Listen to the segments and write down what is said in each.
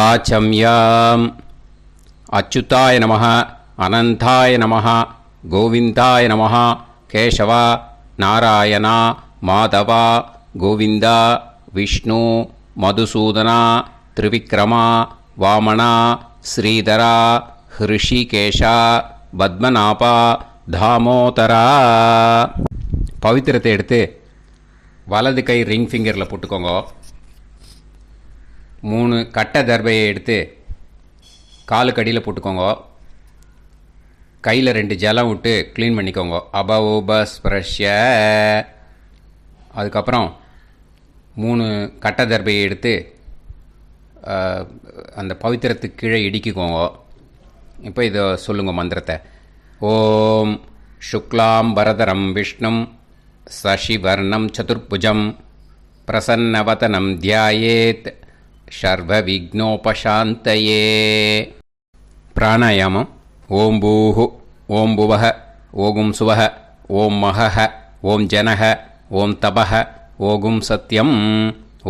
ஆச்சம்யாம். அச்சுதாய நமः, அனந்தாய நமः, கோவிந்தாய நமः, கேசவா, நாராயணா, மாதவா, கோவிந்தா, விஷ்ணு, மதுசூதனா, திரிவிக்ரமா, வாமனா, ஸ்ரீதரா, ஹிருஷிகேஷா, பத்மநாபா, தாமோதரா. பவித்திரத்தை எடுத்து வலது கை ரிங் ஃபிங்கரில் போட்டுக்கோங்க. 3 கட்டை தர்பையை எடுத்து காலுக்கடியில் போட்டுக்கோங்க. கையில் 2 ஜலம் விட்டு க்ளீன் பண்ணிக்கோங்க. அபௌபஸ்பிரஷ்ய. அதுக்கப்புறம் 3 கட்டை தர்பையை எடுத்து அந்த பவித்திரத்துக்கு கீழே இடிக்கிக்கோங்க. இப்போ இதை சொல்லுங்கள் மந்திரத்தை. ஓம் சுக்லாம் வரதரம் விஷ்ணும் சசிவர்ணம் சதுர்புஜம் பிரசன்னவதனம் தியாயேத் சர்வ விக்னோபசாந்தயே. பிராணாயாமம். ஓம் பூஹு, ஓம் புவஹ, ஓகும் சுவஹ, ஓம் மஹஹ, ஓம் ஜனஹ, ஓம் தபஹ, ஓகும் சத்யம்.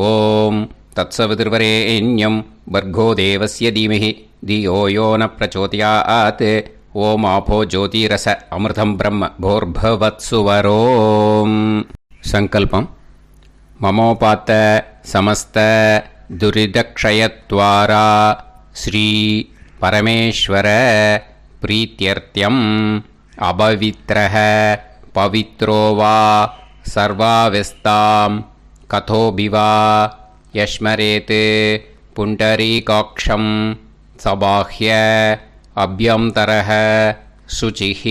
ஓம் தத்சவிதுர்வரேண்யம் பர்கோ தேவஸ்ய தீமஹி தியோ யோ ந பிரச்சோதயாத். ஓம் ஆபோ ஜோதிரச அமிர்தம் பிரம்ம போர்பவத்சுவரோம். சங்கல்பம். மமோபாத்த சமஸ்த துரிதக்ஷயத்வாரா ஸ்ரீ பரமேஸ்வர பிரீத்யர்த்தியம் அபவித்ரஹ பவித்ரோ வா சர்வாவஸ்தாம் கதோபிவா யஸ்மரேத் புண்டரீகாக்ஷம் சபாஹ்ய அப்யந்தரஹ சுசிஹ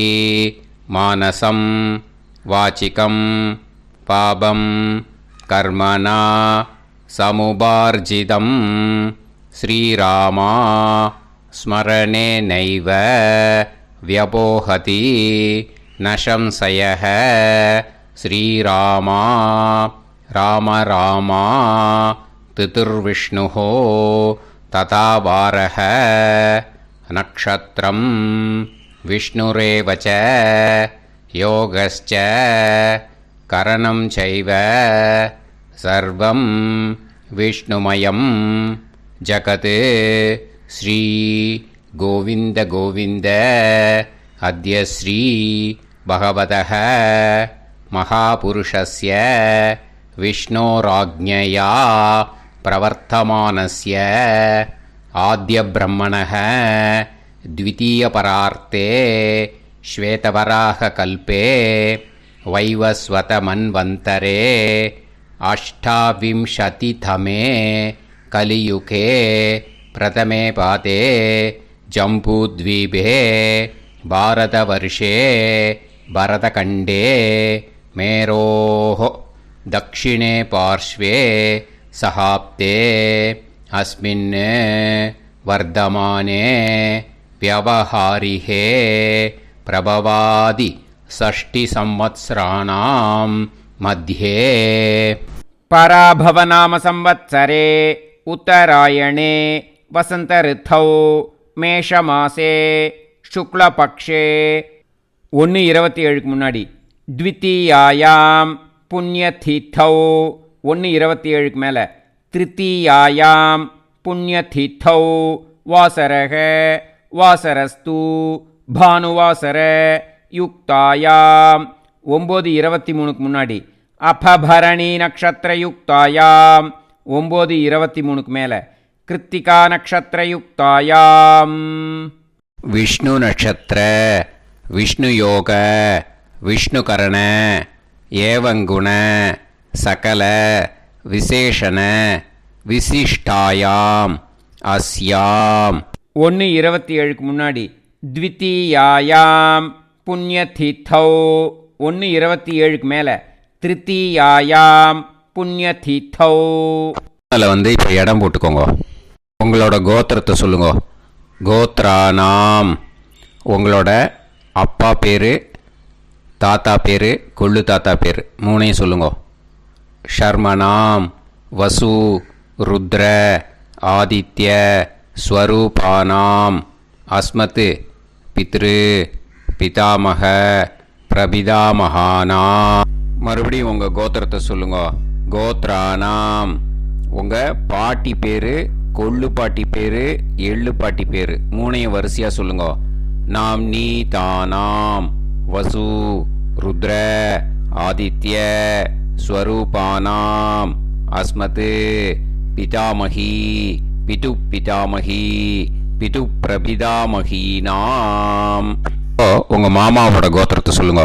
மானசம் வாசிகம் பாபம் கர்மணா சமுபார்ஜிதம் ஸ்ரீராமா ஸ்மரணேனைவ வ்யபோஹதி நசம்சயஹ. ஸ்ரீராமா ராம ராமா திதிர்விஷ்ணுஹோ ததா வாரஹ. நக்ஷத்ரம் விஷ்ணுரேவச யோகஸ்ச கரணம் சைவ சர்வம் விஷ்ணுமயம் ஜகத். ஸ்ரீ கோவிந்த கோவிந்த அத்ய ஸ்ரீ பகவதः மகாபுருஷஸ்ய விஷ்ணோராஜ்ஞயா பிரவர்த்தமானஸ்ய ஆத்யப்ரஹ்மணः த்விதீயபரார்த்தே ஸ்வேதவராககல்பே வைவஸ்வதமன்வந்தரே அஷ்டாவிம்சதிதமே கலியுகே பிரதமே பாதே ஜம்பூத்வீபே பாரதவர்ஷே பரதகண்டே மேரோः தக்ஷிணே பார்ஷ்வே சஹாப்தே அஸ்மின் வர்தமானே வியவஹாரிஹே பிரபவாதி षष्टि संवत्सराणां मध्ये. पराभवनाम संवत्सरे उत्तरायणे वसंत ऋतौ மேஷமாசே சுக்லபக்ஷே 1:27 முன்னாடி த்விதீயாயாம் புண்ணியதிதௌ 1:27 மேலே திருத்தீயாயாம் புண்ணியதிதௌ வாசரக வாசரஸ்து பானுவாசர யுக்தாயாம் 9:23 முன்னாடி அபபரணி நக்ஷத்ரயுக்தாயாம் 9:23 மேலே கிருத்திகா நக்ஷத்ரயுக்தாயாம். விஷ்ணு நட்சத்திர விஷ்ணு யோக விஷ்ணுகரண ஏவங்குண சகல விசேஷண விசிஷ்டாயாம் அஸ்யாம் 1:27 முன்னாடி த்விதீயாயாம் புண்ணியதிதௌ 1:27 மேலே திருத்தீயாயாம் புண்ணியதிதௌ. அதில் இப்போ இடம் போட்டுக்கோங்க. உங்களோட கோத்திரத்தை சொல்லுங்க. கோத்ரானாம் உங்களோட அப்பா பேர், தாத்தா பேர், கொள்ளு தாத்தா பேர் 3ஐயும் சொல்லுங்க. ஷர்மனாம் வசு ருத்ர ஆதித்ய ஸ்வரூபானாம் அஸ்மத் பித்ரு பிதாமக பிரபிதாமகானாம். மறுபடியும் உங்கள் கோத்திரத்தை சொல்லுங்க. கோத்ரானாம் உங்கள் பாட்டி பேர், கொள்ளு பாட்டி பேரு, எள்ளு பாட்டி பேரு மூணையும் வரிசையா சொல்லுங்க. நாம் நீ தானாம் வசு ருத்ர ஆதித்ய ஸ்வரூபானாம் அஸ்மத் பிதாமகி பிது பிதாமகி பிது பிரபிதாமகீனாம். உங்க மாமாவோட கோத்திரத்தை சொல்லுங்க.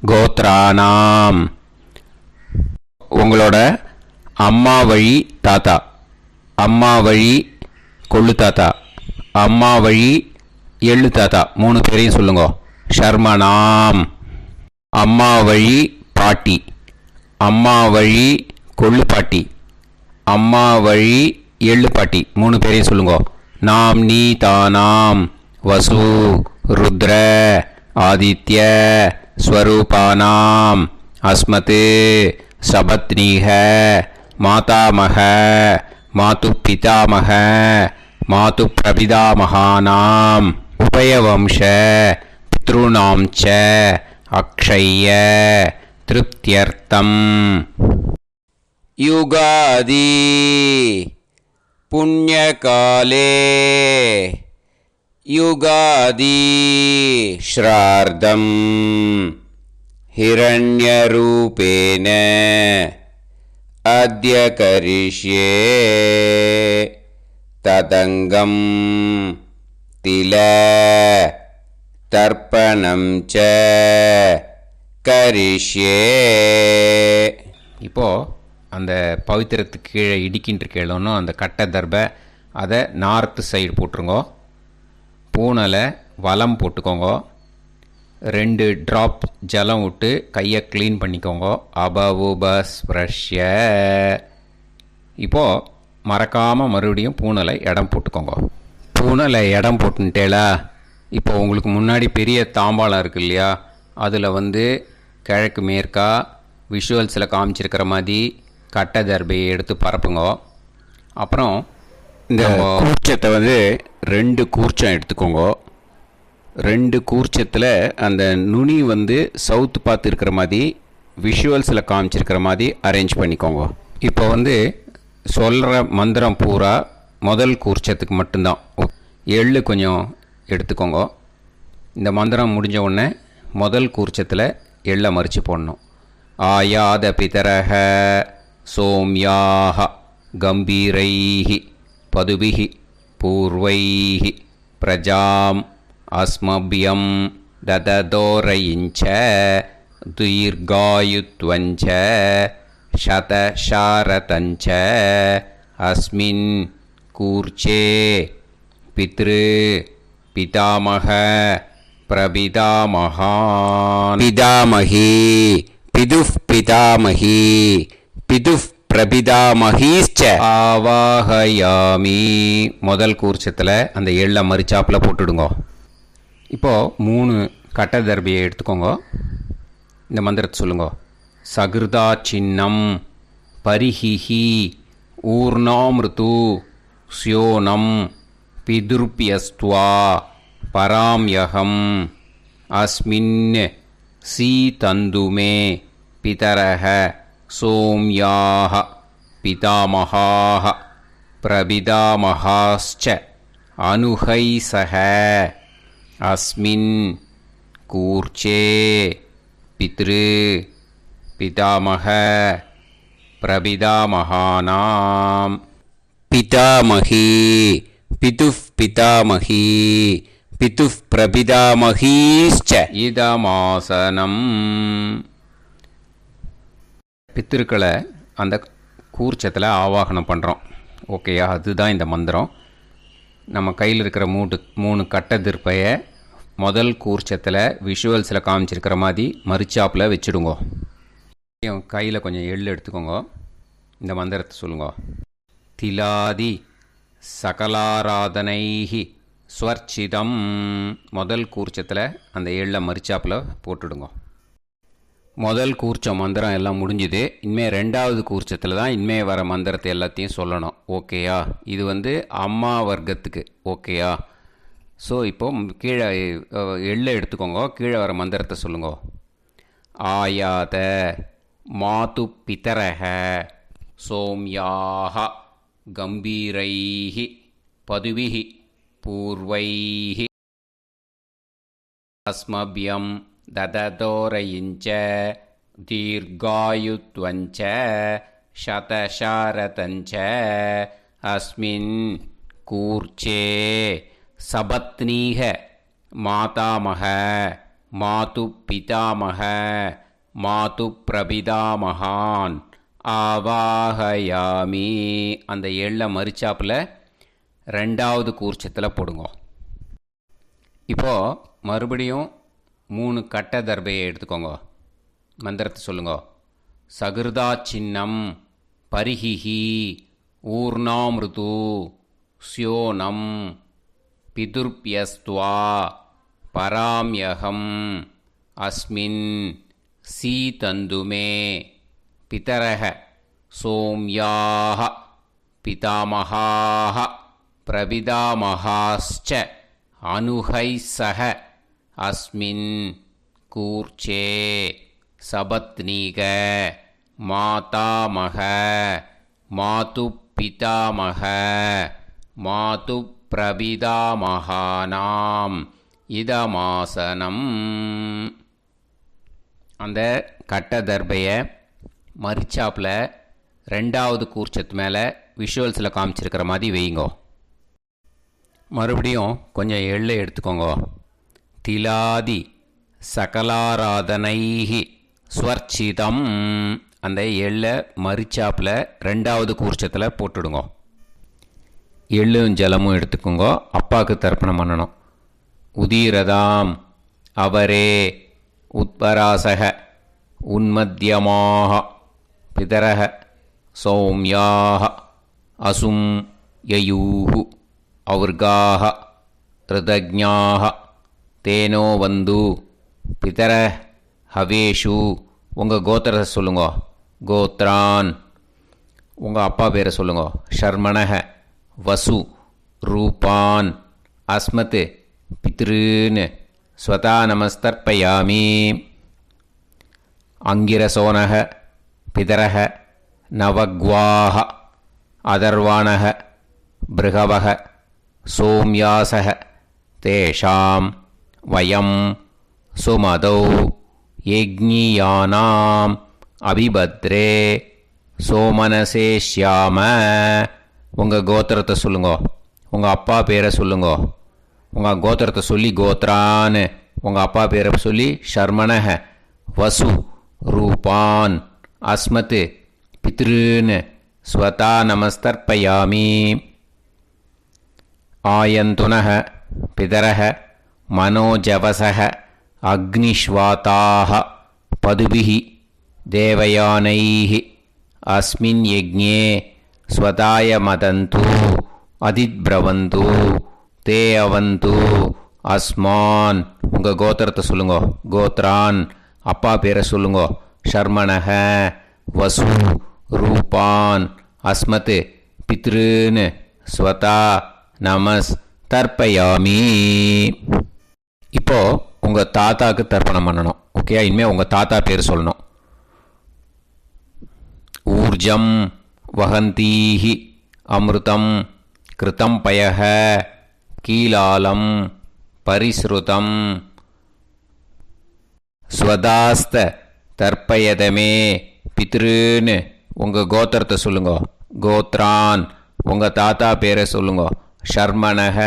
கோத்ரானாம். உங்களோட அம்மா வழி தாத்தா, அம்மா வழி கொள்ளு தாத்தா, அம்மா வழி எள்ளு தாத்தா மூணு பேரையும் சொல்லுங்க. ஷர்மனாம். அம்மா வழி பாட்டி, அம்மா வழி கொள்ளு பாட்டி, அம்மா வழி எள்ளு பாட்டி மூணு பேரையும் சொல்லுங்க. நாம் நீ தானாம் வசு ருத்ர ஆதித்ய ஸ்வரூபானாம் அஸ்மத் சபத்னீக மாதாமக மாது பிதாமக மாது பிரபிதாமகானாம் உபயவம்ச பித்ருணாம் ச அக்ஷய திருப்தியர்த்தம். யுகாதி புண்ணியகாலே யுகாதி ஸ்ரார்த்தம் ஹிரண்யரூபேன அத்ய கரிஷ்யே ததங்கம் தில தர்ப்பணம் ச கரிஷ்யே. இப்போ அந்த பவித்திரத்துக்கு கீழே இடிக்கின்ற கீழே அந்த கட்டை தர்பை அதை நார்த்து சைடு போட்டுருங்கோ. பூனலை வலம் போட்டுக்கோங்க. 2 ட்ராப் ஜலம் விட்டு கையை க்ளீன் பண்ணிக்கோங்க. அபவுபஸ்ப்ரஷ்ய. இப்போது மறக்காமல் மறுபடியும் பூனலை இடம் போட்டுக்கோங்க. பூனலை இடம் போட்டுட்டேலா. இப்போ உங்களுக்கு முன்னாடி பெரிய தாம்பாளம் இருக்கு இல்லையா, அதில் கிழக்கு மேற்கா விஷுவல்ஸில் காமிச்சிருக்கிற மாதிரி கட்டை தர்பையை எடுத்து பரப்புங்க. அப்புறம் இந்த கூர்ச்சத்தை 2 கூர்ச்சம் எடுத்துக்கோங்க. 2 கூர்ச்சத்தில் அந்த நுனி சவுத்து பார்த்து இருக்கிற மாதிரி விஷுவல்ஸில் காமிச்சிருக்கிற மாதிரி அரேஞ்ச் பண்ணிக்கோங்க. இப்போ சொல்கிற மந்திரம் பூரா முதல் கூர்ச்சத்துக்கு மட்டும்தான். எள்ளு கொஞ்சம் எடுத்துக்கோங்க. இந்த மந்திரம் முடிஞ்ச உடனே முதல் கூர்ச்சத்தில் எள்ளை மறித்து போடணும். ஆயாத பிதரக சோம்யாக கம்பீரைஹி பதுபிஹி பூர்வைஹி பிரஜாம் அஸ்மபியம் தததோரயிஞ்ச தீர்காயுத்வஞ்ச சதசாரதஞ்ச அஸ்மின் கூர்ச்சே பித்ரு பிதாமக பிரபிதாமகான் பிதாமகி பிதுஃப் பிதாமகி பிதுஃப் பிரபிதாமகீச்ச ஆவாஹயாமி. முதல் கூர்ச்சத்தில் அந்த எள்ளை மறிச்சாப்பில் போட்டுடுங்க. இப்போது 3 கட்டை தர்பியை எடுத்துக்கோங்க. இந்த மந்திரத்தை சொல்லுங்க. சகிருதா சின்னம் பரிஹிஹி ஊர்ணாமிருத்து ஸ்யோனம் பிதுர்பியஸ்துவா பராம்யகம் அஸ்மின் சீதந்துமே பிதரஹ சோம்யாஹ பிதாமகாஹ பிரபிதாமகாஸ்ச அனுஹைசஹ அஸ்மின் கூர்ச்சே பித்ரு பிதாமக பிரபிதாமகானாம் பிதாமகி பிதுஃப் பிதாமகி பிதுஃப் பிரபிதாமகீஸ்ச இதமாசனம். பித்திருக்களை அந்த கூர்ச்சத்தில் ஆவாகனம் பண்ணுறோம். ஓகேயா? அதுதான் இந்த மந்திரம். நம்ம கையில் இருக்கிற 3 கட்டை திருப்பையை முதல் கூர்ச்சத்தில் விஷுவல்ஸில் காமிச்சிருக்கிற மாதிரி மறிச்சாப்பில் வச்சுடுங்க. கையில் கொஞ்சம் எள்ளு எடுத்துக்கோங்க. இந்த மந்திரத்தை சொல்லுங்க. திலாதி சகலாராதனைஹி ஸ்வர்ச்சிதம். முதல் கூர்ச்சத்தில் அந்த எள்ளை மறிச்சாப்பில் போட்டுடுங்க. முதல் கூர்ச்சம் மந்திரம் எல்லாம் முடிஞ்சுது. இனிமேல் 2வது கூர்ச்சத்தில் தான் இனிமேல் வர மந்திரத்தை எல்லாத்தையும் சொல்லணும். ஓகேயா? இது அம்மா வர்க்கத்துக்கு. ஓகேயா? ஸோ இப்போ கீழே எள்ளை எடுத்துக்கோங்க. கீழே வர மந்திரத்தை சொல்லுங்க. ஆயாத மாது பிதரஹ சோம்யாக गम्भीरैः पदुभिः पूर्वैः अस्मभ्यं ददतोरयिञ्च दीर्घायुत्वञ्च शतशारतञ्च अस्मिन् कूर्चे सपत्नीः मातामह मातुपितामह मातुप्रपितामहान् ஆவாஹயாமி. அந்த எள்ள மரிச்சாப்பில் ரெண்டாவது கூர்ச்சத்தில் போடுங்க. இப்போது மறுபடியும் 3 கட்ட தர்பையை எடுத்துக்கோங்க. மந்திரத்தை சொல்லுங்க. சகிருதா சின்னம் பரிஹிஹி ஊர்ணாமிருது ஸ்யோனம் பிதுர்பியஸ்துவா பராம்யகம் அஸ்மின் சீதந்துமே பிதரஹ சோம்யாஹ பிதாமஹாஹ பிரபிதாமஹாஸ்ச அனுஹைசஹ அஸ்மின் கூர்ச்சே சபத்னீக மாதாமக மாதுப்பிதாமக மாதுப்பிரபிதாமகானாம் இதமாசனம். அந்த கட்ட தர்பையை மரிச்சாப்பில் ரெண்டாவது கூர்ச்சத்து மேலே விஷுவல்ஸில் காமிச்சிருக்கிற மாதிரி வைங்கோ. மறுபடியும் கொஞ்சம் எள்ளை எடுத்துக்கோங்க. திலாதி சகலாராதனைஹி ஸ்வர்ச்சிதம். அந்த எள்ளை மரிச்சாப்பில் ரெண்டாவது கூர்ச்சத்தில் போட்டுடுங்க. எள்ளும் ஜலமும் எடுத்துக்கோங்க. அப்பாவுக்கு தர்ப்பணம் பண்ணணும். உதீரதாம் அவரே உத்பராசக உன்மத்தியமாக பிதரஹ சௌம்யாக அசும் யயூஹு அவர்காக ரிதஜ்ஞாக தேனோ வந்து பிதர ஹவேஷு. உங்கள் கோத்திரத்தை சொல்லுங்க. கோத்ரான். உங்கள் அப்பா பேரை சொல்லுங்க. ஷர்மணக வசு ரூபான் அஸ்மத் பித்ருன்னு ஸ்வதா நமஸ்தர்ப்பயாமி. அங்கிரசோனக பிதரக நவக்வாஹ அதர்வாணக பிருகவக சோம்யாசக தேஷாம் வயம் சுமதௌ யக்ஞியானாம் அபிபத்ரே சோமனசேஷ்யாம. உங்கள் கோத்திரத்தை சொல்லுங்க. உங்கள் அப்பா பேரை சொல்லுங்க. உங்கள் கோத்திரத்தை சொல்லி கோத்ரான்னு உங்கள் அப்பா பேரை சொல்லி ஷர்மணக வசு ரூபான் அஸ்மத் பித்ருன்னு ஸ்வதா நமஸ்தர்ப்பயாமி. ஆயந்துனஹ பிதரஹ மனோஜவசஹ அக்னிஷ்வாதாஹ பதுபிஹி தேவயானைஹி அஸ்மின் யஜ்ஞே ஸ்வதாய மதந்து அதித்ப்ரவந்து தே அவந்து அஸ்மான். உங்கள் கோத்திரத்தை சொல்லுங்க. கோத்ரான். அப்பா பேரை சொல்லுங்க. ஷர்மணஹ வசு ரூபான் அஸ்மத் பித்ருன்னு ஸ்வதா நமஸ் தர்ப்பயாமி. இப்போது உங்கள் தாத்தாவுக்கு தர்ப்பணம் பண்ணணும். ஓகே, இனிமேல் உங்கள் தாத்தா பேர் சொல்லணும். ஊர்ஜம் வஹந்தீஹி அமிர்தம் கிருதம் பயஹ கீலாலம் பரிஸ்ருதம் ஸ்வதாஸ்த தர்ப்பயதமே பித்ருன்னு உங்கள் கோத்திரத்தை சொல்லுங்க. கோத்ரான். உங்கள் தாத்தா பேரை சொல்லுங்க. ஷர்மணஹ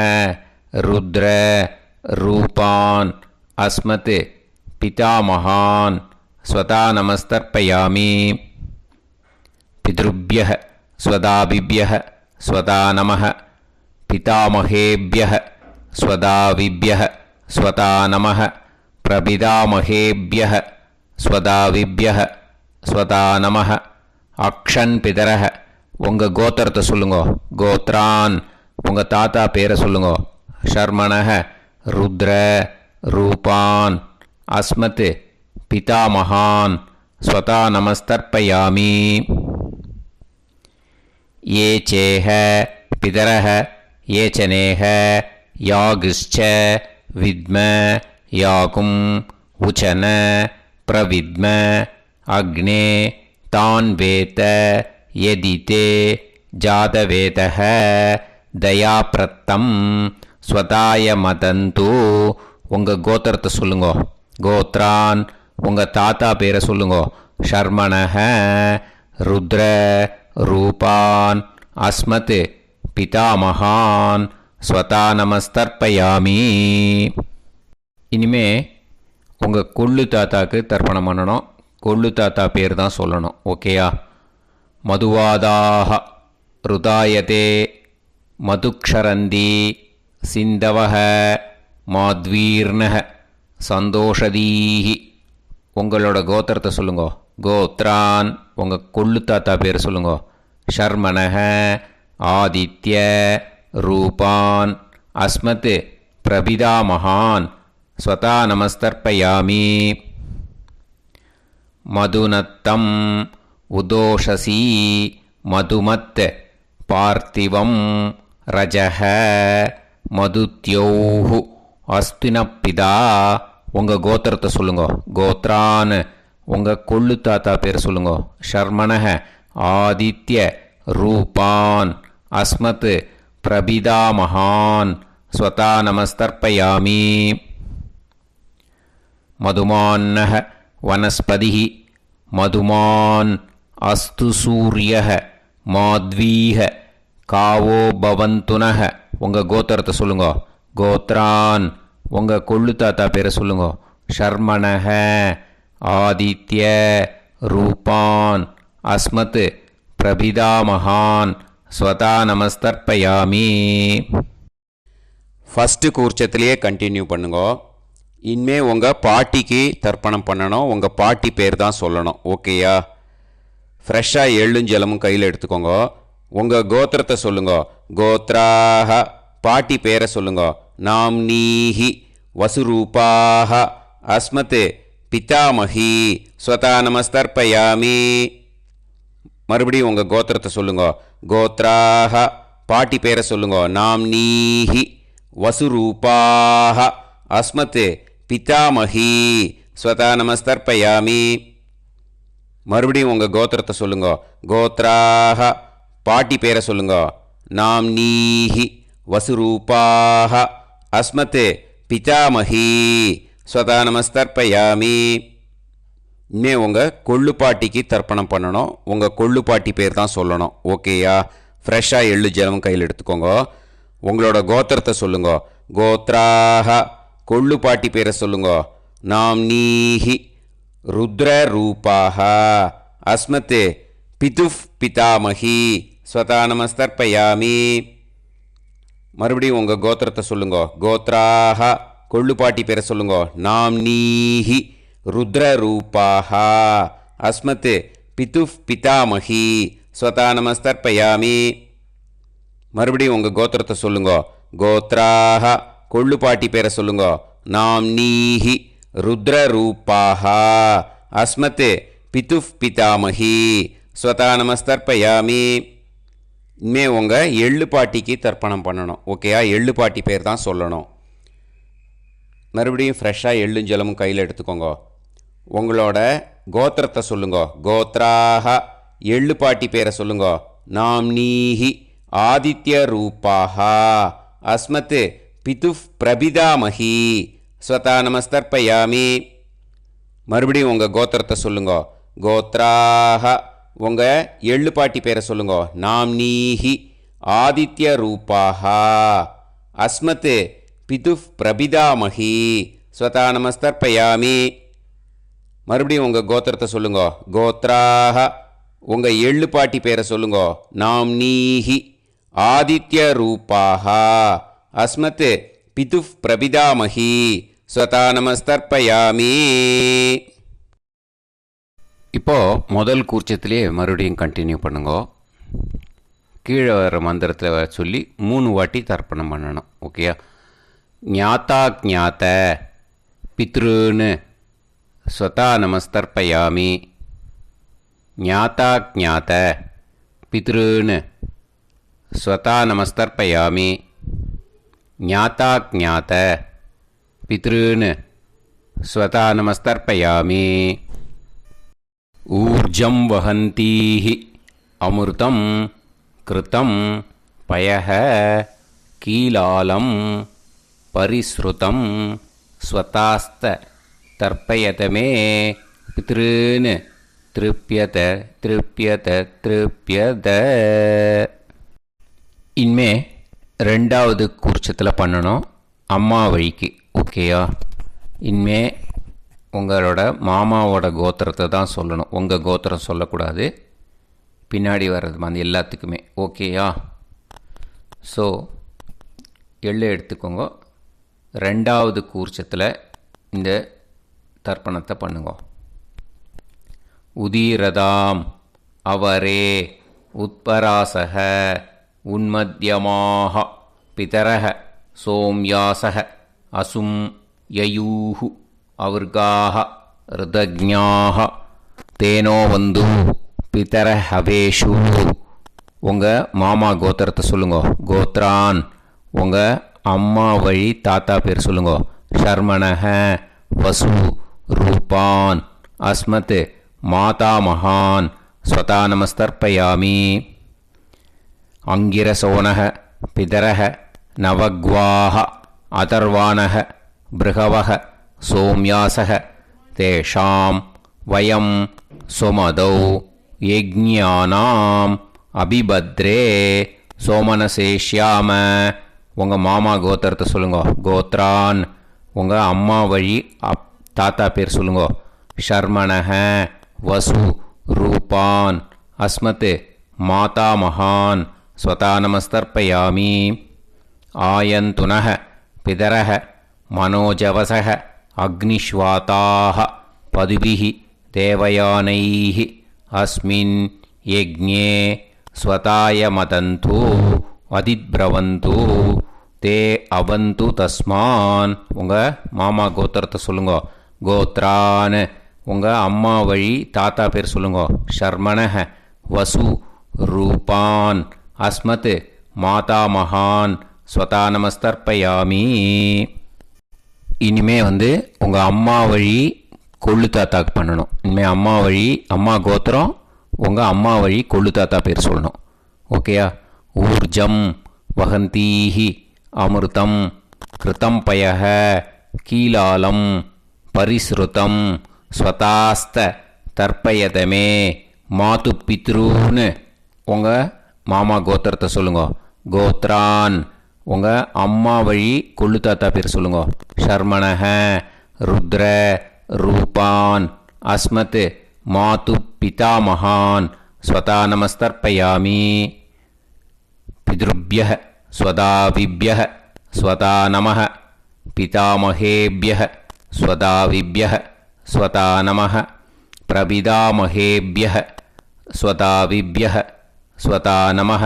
ருத்ர ரூபான் அஸ்மத் பிதாமகான் ஸ்வதா நமஸ்தர்ப்பயாமி. பித்ருப்யஹ ஸ்வதாபிப்யஹ ஸ்வதா நமஹ பிதாமகேப்யஹ ஸ்வதாவிப்யஹ ஸ்வதா நமஹ பிரபிதாமகேப்யஹ ஸ்வதாவிப்யஹ ஸ்வதா நமஹ. அக்ஷன் பிதரஹ. உங்கள் கோத்திரத்தை சொல்லுங்க. கோத்ரான். உங்கள் தாத்தா பேரை சொல்லுங்க. ஷர்மணஹ ருத்ர ரூபான் அஸ்மத் பிதாமகான் ஸ்வதா நமஸ்தர்ப்பயாமி. ये चेह पितरः ये चनेह यागश्च विद्म याकुं उचन प्रविद्म अग्ने तान् वेत यदिते ஜாதவேதः தயாப்ரத்தம் ஸ்வதாய மதந்து. உங்கள் கோத்திரத்தை சொல்லுங்கோ. கோத்ரான் உங்கள் தாத்தா பேரை சொல்லுங்கோ. ஷர்மணः ருத்ர ரூபான் அஸ்மத் பிதாமகான் ஸ்வதா நமஸ்தர்ப்பயாமி. இனிமே உங்கள் கொள்ளு தாத்தாக்கு தர்ப்பணம் பண்ணணும். கொள்ளு தாத்தா பேர் தான் சொல்லணும். ஓகேயா? மதுவாதாக ருதாயதே மதுக்ஷரந்தி சிந்தவஹ மாத்வீர்ணஹ சந்தோஷதீஹி. உங்களோட கோத்திரத்தை சொல்லுங்கோ. கோத்ரான் உங்கள் கொள்ளு தாத்தா பேர் சொல்லுங்கோ. ஷர்மணஹ ஆதித்ய ரூபான் அஸ்மத் பிரபிதாமகான் ஸ்வதா நமஸ்தர்ப்பயாமி. மதுநத்தம் உதோஷசி மதுமத் பார்த்திவம் ரஜஹ மதுத்யோஹு அஸ்தினப்பிதா. உங்கள் கோத்திரத்தை சொல்லுங்கோ. கோத்ரான் உங்கள் கொள்ளு தாத்தா பேர் சொல்லுங்கோ. ஷர்மணஹ ஆதித்ய ரூபான் அஸ்மத் பிரபிதாமகான் ஸ்வதா நமஸ்தர்ப்பயாமி. மதுமான்னஹ வனஸ்பதிஹி மதுமான் அஸ்து சூரியஹ மாத்வீஹ காவோ பவந்துனஹ. உங்கள் கோத்திரத்தை சொல்லுங்கோ. கோத்ரான் உங்கள் கொள்ளு தாத்தா பேரை சொல்லுங்கோ. ஷர்மணஹ ஆதித்ய ரூபான் அஸ்மத் பிரபிதாமகான் ஸ்வதா நமஸ்தர்ப்பயாமி. ஃபஸ்ட்டு கூர்ச்சத்திலேயே கண்டினியூ பண்ணுங்கோ. இனிமே உங்கள் பாட்டிக்கு தர்ப்பணம் பண்ணணும். உங்கள் பாட்டி பேர் தான் சொல்லணும். ஓகேயா? ஃப்ரெஷ்ஷாக எள்ளும் ஜலமும் கையில் எடுத்துக்கோங்க. உங்கள் கோத்திரத்தை சொல்லுங்க. கோத்ராக பாட்டி பேரை சொல்லுங்க. நாம்னீஹி வசுரூபாக அஸ்மத் பிதாமகி ஸ்வதா நமஸ்தர்ப்பயாமி. மறுபடியும் உங்கள் கோத்திரத்தை சொல்லுங்க. கோத்ராக பாட்டி பேரை சொல்லுங்க. நாம்னீஹி வசுரூபாக அஸ்மத் பிதாமகி ஸ்வதா நமஸ்தர்ப்பயாமி. மறுபடியும் உங்கள் கோத்திரத்தை சொல்லுங்க. கோத்ராக பாட்டி பேரை சொல்லுங்க. நாம்னீஹி வசுரூபாக அஸ்மத் பிதாமகி ஸ்வதா நமஸ்தர்ப்பயாமி. இனிமே உங்கள் கொள்ளு பாட்டிக்கு தர்ப்பணம் பண்ணணும். உங்கள் கொள்ளு பாட்டி பேர் தான் சொல்லணும். ஓகேயா? ஃப்ரெஷ்ஷாக எள்ளு ஜலம் கையில் எடுத்துக்கோங்க. உங்களோட கோத்திரத்தை சொல்லுங்க. கோத்ராக கொள்ளு பாட்டி பேரை சொல்லுங்க. நாம்னீஹி ருத்ர ரூபாக அஸ்மத் பிதுஃப் பிதாமகி ஸ்வதா நமஸ்தர்ப்பயாமி. மறுபடியும் உங்கள் கோத்திரத்தை சொல்லுங்க. கோத்ராக கொள்ளு பாட்டி பேரை சொல்லுங்க. நாம்னீஹி ருத்ர ரூபாக அஸ்மத் பிதுஃப் பிதாமகி ஸ்வதா நமஸ்தர்ப்பயாமி. மறுபடியும் உங்கள் கோத்திரத்தை சொல்லுங்க. கோத்ராக கொள்ளு பாட்டி பேரை சொல்லுங்க. நாம்னீஹி ருத்ர ரூபாக அஸ்மத் பிதுஃப் பிதாமகி ஸ்வதா நமஸ்தர்ப்பயாமி. இனிமே உங்கள் எள்ளு பாட்டிக்கு தர்ப்பணம் பண்ணணும். ஓகேயா? எள்ளு பாட்டி பேர் தான் சொல்லணும். மறுபடியும் ஃப்ரெஷ்ஷாக எள்ளும் ஜலமும் கையில் எடுத்துக்கோங்க. உங்களோட கோத்திரத்தை சொல்லுங்க. கோத்ராக எள்ளு பாட்டி பேரை சொல்லுங்க. நாம்னீஹி ஆதித்ய ரூபாக அஸ்மத் பிதுஃப் பிரபிதாமகி ஸ்வதா நமஸ்தர்ப்பயாமி. மறுபடியும் உங்கள் கோத்திரத்தை சொல்லுங்க. கோத்ராக உங்கள் எள்ளு பாட்டி பேரை சொல்லுங்க. நாம்னீஹி ஆதித்ய ரூபாக அஸ்மத் பிதுஃப் பிரபிதாமகி ஸ்வதா நமஸ்தர்ப்பயாமி. மறுபடியும் உங்கள் கோத்திரத்தை சொல்லுங்க. கோத்ராக உங்கள் எள்ளு பாட்டி பேரை சொல்லுங்க. நாம்னீஹி ஆதித்ய ரூபாக அஸ்மத் பிதுஃப் பிரபிதாமகி ஸ்வதா நமஸ்தர்ப்பயாமி. இப்போது முதல் கூர்ச்சத்திலே மறுபடியும் கண்டினியூ பண்ணுங்க. கீழே வர மந்திரத்தில் சொல்லி 3 வாட்டி தர்ப்பணம் பண்ணணும். ஓகேயா? ஞாத்தா ஞாத்த பித்ருன்னு ஸ்வதா நமஸ்தர்ப்பயாமி. ஞாத்தா ஞாத்த பித்ருன்னு ஸ்வதா நமஸ்தர்ப்பயாமி. ஞாத்தா ஞாத்த பித்ருன்னு ஸ்வதா நமஸ்தர்ப்பயாமி. ஊர்ஜம் வஹந்தீஹி அமிர்தம் கிருதம் பயஹ கீலாலம் பரிஸ்ருதம் ஸ்வதாஸ்த தர்ப்பயதமே பித்ருன்னு திருப்யத திருப்யத திருப்யத. இனிமே ரெண்டாவது கூர்ச்சத்தில் பண்ணணும் அம்மா வழிக்கு. ஓகேயா? இனிமே உங்களோட மாமாவோட கோத்திரத்தை தான் சொல்லணும், உங்கள் கோத்திரம் சொல்லக்கூடாது. பின்னாடி வர்றது அந்த எல்லாத்துக்குமே. ஓகேயா? ஸோ எள்ளு எடுத்துக்கோங்க. ரெண்டாவது கூர்ச்சத்தில் இந்த தர்ப்பணத்தை பண்ணுங்க. உதீரதாம் அவரே உத்பராசக உன்மத்யமாக பிதரக சோம்யாசக அசும் யயூஹு அவர்காக ருதஜ்ஞாக தேனோ வந்து பிதர ஹவேஷு. உங்கள் மாமா கோத்திரத்தை சொல்லுங்க. கோத்ரான் உங்கள் அம்மா வழி தாத்தா பேர் சொல்லுங்க. ஷர்மணக வசு ரூபான் அஸ்மத் மாதா மகான் ஸ்வதா நமஸ்தர்ப்பயாமி. அங்கிரசோனக பிதரக நவக்வாக அதர்வானக பிருகவக சோம்யாசக தேஷாம் வயம் சுமதௌ யஜ்ஞானாம் அபிபத்ரே சோமனசேஷ்யாம. உங்கள் மாமா கோத்திரத்தை சொல்லுங்க. கோத்ரான் உங்கள் அம்மா வழி தாத்தா பேர் சொல்லுங்க. ஷர்மணக வசு ரூபான் அஸ்மத் மாதா மகான் ஸ்வதா நமஸ்தர்ப்பயாமி. ஆயந்துனக பிதரக மனோஜவசக அக்னிஷ்வாதாக பதுபிஹ தேவயானைஹ அஸ்மின் யஜ்ஞே ஸ்வதாய மதந்து அதிப்ரவந்து தே அவந்து தஸ்மான். உங்கள் மாமா கோத்திரத்தை சொல்லுங்க. கோத்ரான் உங்கள் அம்மா வழி தாத்தா பேர் சொல்லுங்க. ஷர்மணக வசு ரூபான் அஸ்மத் மாதா மகான் ஸ்வதா நமஸ்தர்ப்பயாமி. இனிமே உங்கள் அம்மா வழி கொள்ளு தாத்தாக்கு பண்ணணும். இனிமேல் அம்மா வழி அம்மா கோத்திரம் உங்கள் அம்மா வழி கொள்ளு தாத்தா பேர் சொல்லணும். ஓகேயா? ஊர்ஜம் வகந்தீஹி அமிர்தம் கிருதம் பயஹ கீலாலம் பரிஸ்ருதம் ஸ்வதாஸ்த தர்ப்பயதமே மாது பித்ருன்னு உங்கள் மாமா கோத்திரத்தை சொல்லுங்க. கோத்ரான் உங்கள் அம்மா வழி கொள்ளு தாத்தா பேர் சொல்லுங்க. ஷர்மணக ருத்ர ரூபான் அஸ்மத் மாது பிதா மகான் ஸ்வதா நமஸ்தர்ப்பயாமி. பித்ருப்யஹ ஸ்வதாவிப்யஹ ஸ்வதா நமஹ பிதாமகேப்யஹ ஸ்வதாவிப்யஹ ஸ்வதா நமஹ பிரபிதாமகேப்யஹ ஸ்வதாவிப்யஹ ஸ்வதா நமஹ.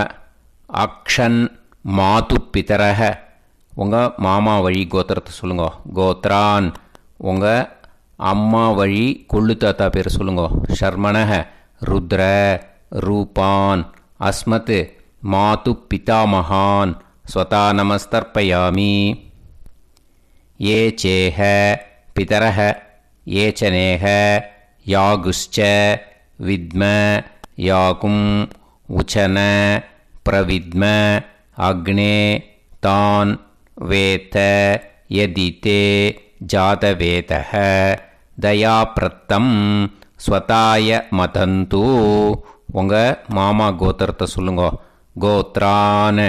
அக்ஷன் மாது பிதரஹ உங்கள் மாமா வழி கோத்திரத்தை சொல்லுங்க. கோத்ரான் உங்கள் அம்மா வழி கொள்ளு தாத்தா பேர் சொல்லுங்க. ஷர்மணக ருத்ர ரூபான் அஸ்மத் மாது பிதா மகான் ஸ்வதா நமஸ்தர்ப்பயாமி. ஏ சேஹ பிதரஹ ஏ சனேஹ யாகுஷ்ச வித்ம யாகும் உச்சன பிரவித்ம அக்னே தான் வேத யதிதே ஜாதவேதஹ தயாப்ரத்தம் ஸ்வதாய மதந்து. உங்கள் மாமா கோத்திரத்தை சொல்லுங்க. கோத்ரான்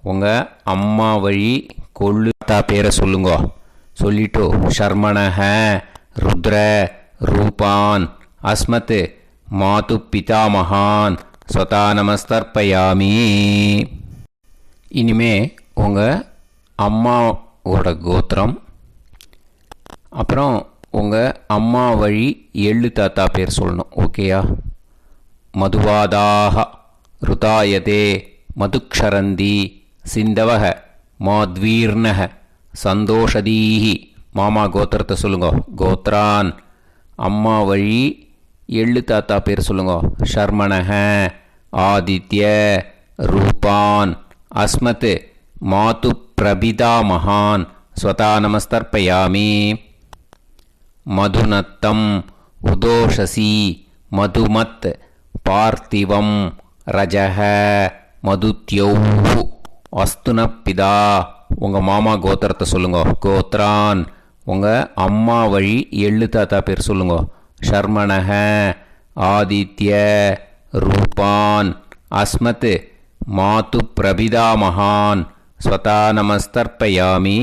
உங்கள் அம்மா வழி கொள்ளு தாத்தா பேரை சொல்லுங்க. சொல்லிட்டு ஷர்மணக ருத்ர ரூபான் அஸ்மத் மாது பிதா மகான் ஸ்வதா நமஸ்தர்ப்பயாமி. இனிமே உங்கள் அம்மாவோட கோத்திரம் அப்புறம் உங்கள் அம்மா வழி எள்ளு தாத்தா பேர் சொல்லணும். ஓகேயா? மதுவாதாக ருதாயதே மதுக்ஷரந்தி சிந்தவக மாத்வீர்ணக சந்தோஷதீஹி. மாமா கோத்திரத்தை சொல்லுங்க. கோத்ரான் அம்மா வழி எள்ளு தாத்தா பேர் சொல்லுங்க. ஷர்மணக ஆதித்ய ரூபான் அஸ்மத் மாது பிரபிதா மகான் ஸ்வதா நமஸ்தர்ப்பயாமி. மதுநத்தம் உதோஷசி மதுமத் பார்த்திவம் ரஜக மதுத்யௌஹு அஸ்துனப்பிதா உங்கள் மாமா கோத்திரத்தை சொல்லுங்க. கோத்ரான் உங்கள் அம்மா வழி எள்ளு தாத்தா பேர் சொல்லுங்க. ஷர்மணஹ ஆதித்ய ரூபான் அஸ்மத் மாது பிரபிதாமகான் ஸ்வதா நமஸ்தர்ப்பயாமி.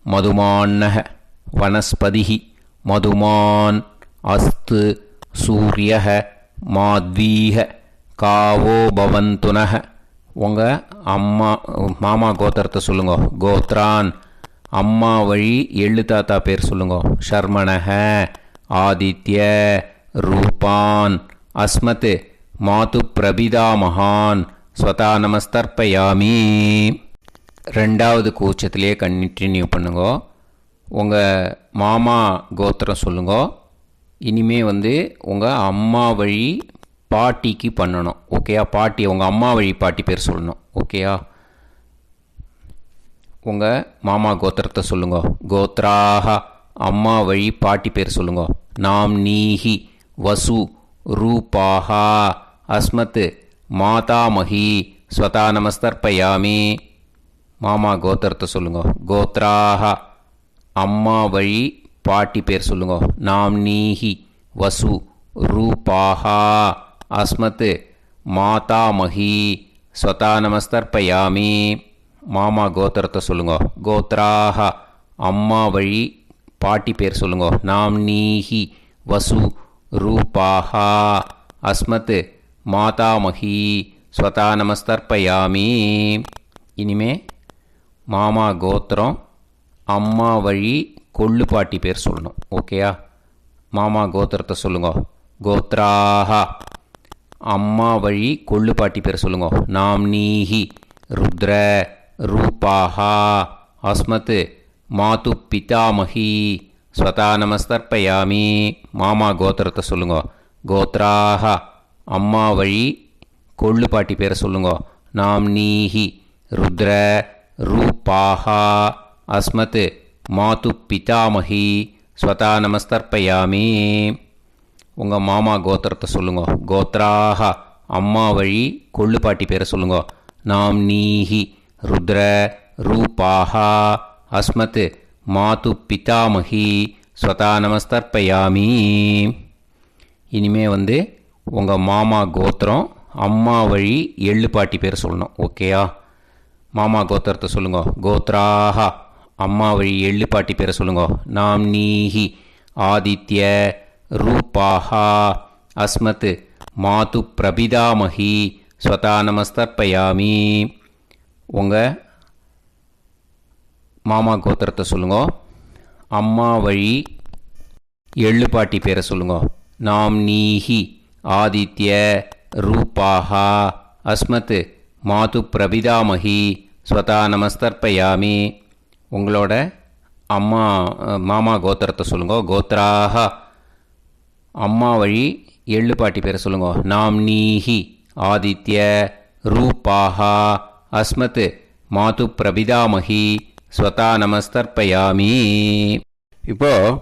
மதுமான்னஹ வனஸ்பதிஹி மதுமான் அஸ்து சூரியஹ மாத்வீஹ காவோ பவந்துனஹ உங்கள் மாமா கோத்திரத்தை சொல்லுங்க. கோத்ரான் அம்மா வழி எள்ளு தாத்தா பேர் சொல்லுங்க. ஷர்மணஹ ஆதித்ய ரூபான் அஸ்மத் மாது பிரபிதாமகான் ஸ்வதா நமஸ்தர்ப்பயாமி. ரெண்டாவது கூச்சத்திலே கண்டினியூ பண்ணுங்க. உங்கள் மாமா கோத்திரம் சொல்லுங்க. இனிமே உங்கள் அம்மா வழி பாட்டிக்கு பண்ணணும். ஓகேயா? பாட்டி உங்கள் அம்மா வழி பாட்டி பேர் சொல்லணும். ஓகேயா? உங்கள் மாமா கோத்திரத்தை சொல்லுங்க. கோத்ராக அம்மா வழி பாட்டி பேர் சொல்லுங்க. நாம் நீஹி வசு ரூபாஹா அஸ்மத் மாதாமஹி ஸ்வதா நமஸ்தர்ப்பயாமி. மாமா கோத்திரத்தை சொல்லுங்க. கோத்ராக அம்மா வழி பாட்டி பேர் சொல்லுங்க. நாம் நீஹி வசு ரூபாஹா அஸ்மத் மாதாமஹி ஸ்வதா நமஸ்தர்ப்பயாமி. மாமா கோத்திரத்தை சொல்லுங்க. கோத்ராக அம்மா வழி பாட்டி பேர் சொல்லுங்க. நாம் நீஹி வசு ரூபாஹா அஸ்மத் மாதாமஹி ஸ்வதா நமஸ்தர்ப்பயாமி. இனிமே மாமா கோத்திரம் அம்மா வழி கொள்ளு பாட்டி பேர் சொல்லணும். ஓகேயா? மாமா கோத்திரத்தை சொல்லுங்க. கோத்ராக அம்மா வழி கொள்ளு பாட்டி பேர் சொல்லுங்க. நாம் நீஹி ருத்ர ரூபாஹா அஸ்மத் மாது பிதாமஹி ஸ்வதா நமஸ்தர்ப்பயாமி. மாமா கோத்திரத்தை சொல்லுங்க. கோத்ராக அம்மா வழி கொள்ளு பாட்டி பேரை சொல்லுங்க. நாம் நீஹி ருத்ர ரூபாஹா அஸ்மத் மாது பிதாமஹி ஸ்வதா நமஸ்தர்ப்பயாமி. உங்கள் மாமா கோத்திரத்தை சொல்லுங்க. கோத்ராக அம்மா வழி கொள்ளு பாட்டி பேரை சொல்லுங்க. நாம் நீஹி ருத்ர ரூபாஹா அஸ்மத் மாது பிதாமஹி ஸ்வதா நமஸ்தர்ப்பயாமி. இனிமே உங்கள் மாமா கோத்திரம் அம்மா வழி எள்ளு பாட்டி பேர் சொல்லணும். ஓகேயா? மாமா கோத்திரத்தை சொல்லுங்க. கோத்ராக அம்மா வழி எள்ளு பாட்டி பேரை சொல்லுங்க. நாம் நீஹி ஆதித்ய ரூபாஹா அஸ்மத் மாது பிரபிதாமஹி ஸ்வதா நமஸ்தர்ப்பயாமி. உங்கள் மாமா கோத்திரத்தை சொல்லுங்க. அம்மா வழி எள்ளு பாட்டி பேரை சொல்லுங்க. நாம் நீஹி ஆதித்ய ரூபாஹா அஸ்மத் மாது பிரபிதாமஹி ஸ்வதா நமஸ்தர்ப்பயாமி. உங்களோட மாமா கோத்திரத்தை சொல்லுங்க. கோத்ராக அம்மா வழி எள்ளு பாட்டி பேரை சொல்லுங்க. நாம் நீஹி ஆதித்ய ரூபாஹா அஸ்மத் மாது பிரபிதாமஹி ஸ்வதா நமஸ்தர்ப்பயாமி. இப்போது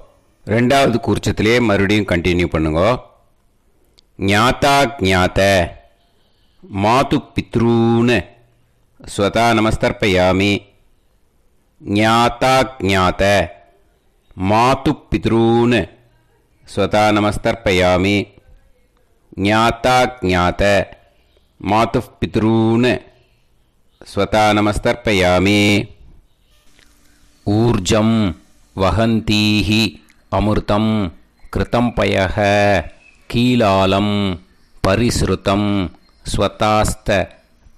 ரெண்டாவது கூர்ச்சத்திலே மறுபடியும் கண்டினியூ பண்ணுங்க. ஞாதா ஞாத மாது பித்ரூன் ஸ்வதா நமஸ்தர்ப்பயாமி. ஞாதா ஞாத மாது பித்ரூன் ஸ்வதா நமஸ்தர்ப்பயாமி. ஞாதா ஞாத மாது பித்ரூன் ஸ்வதா நமஸ்தர்ப்பயாமி. ஊர்ஜம் வஹந்தீஹி அமிர்தம் கிருதம் பயஹ கீலாலம் பரிஸ்ருதம் ஸ்வதாஸ்த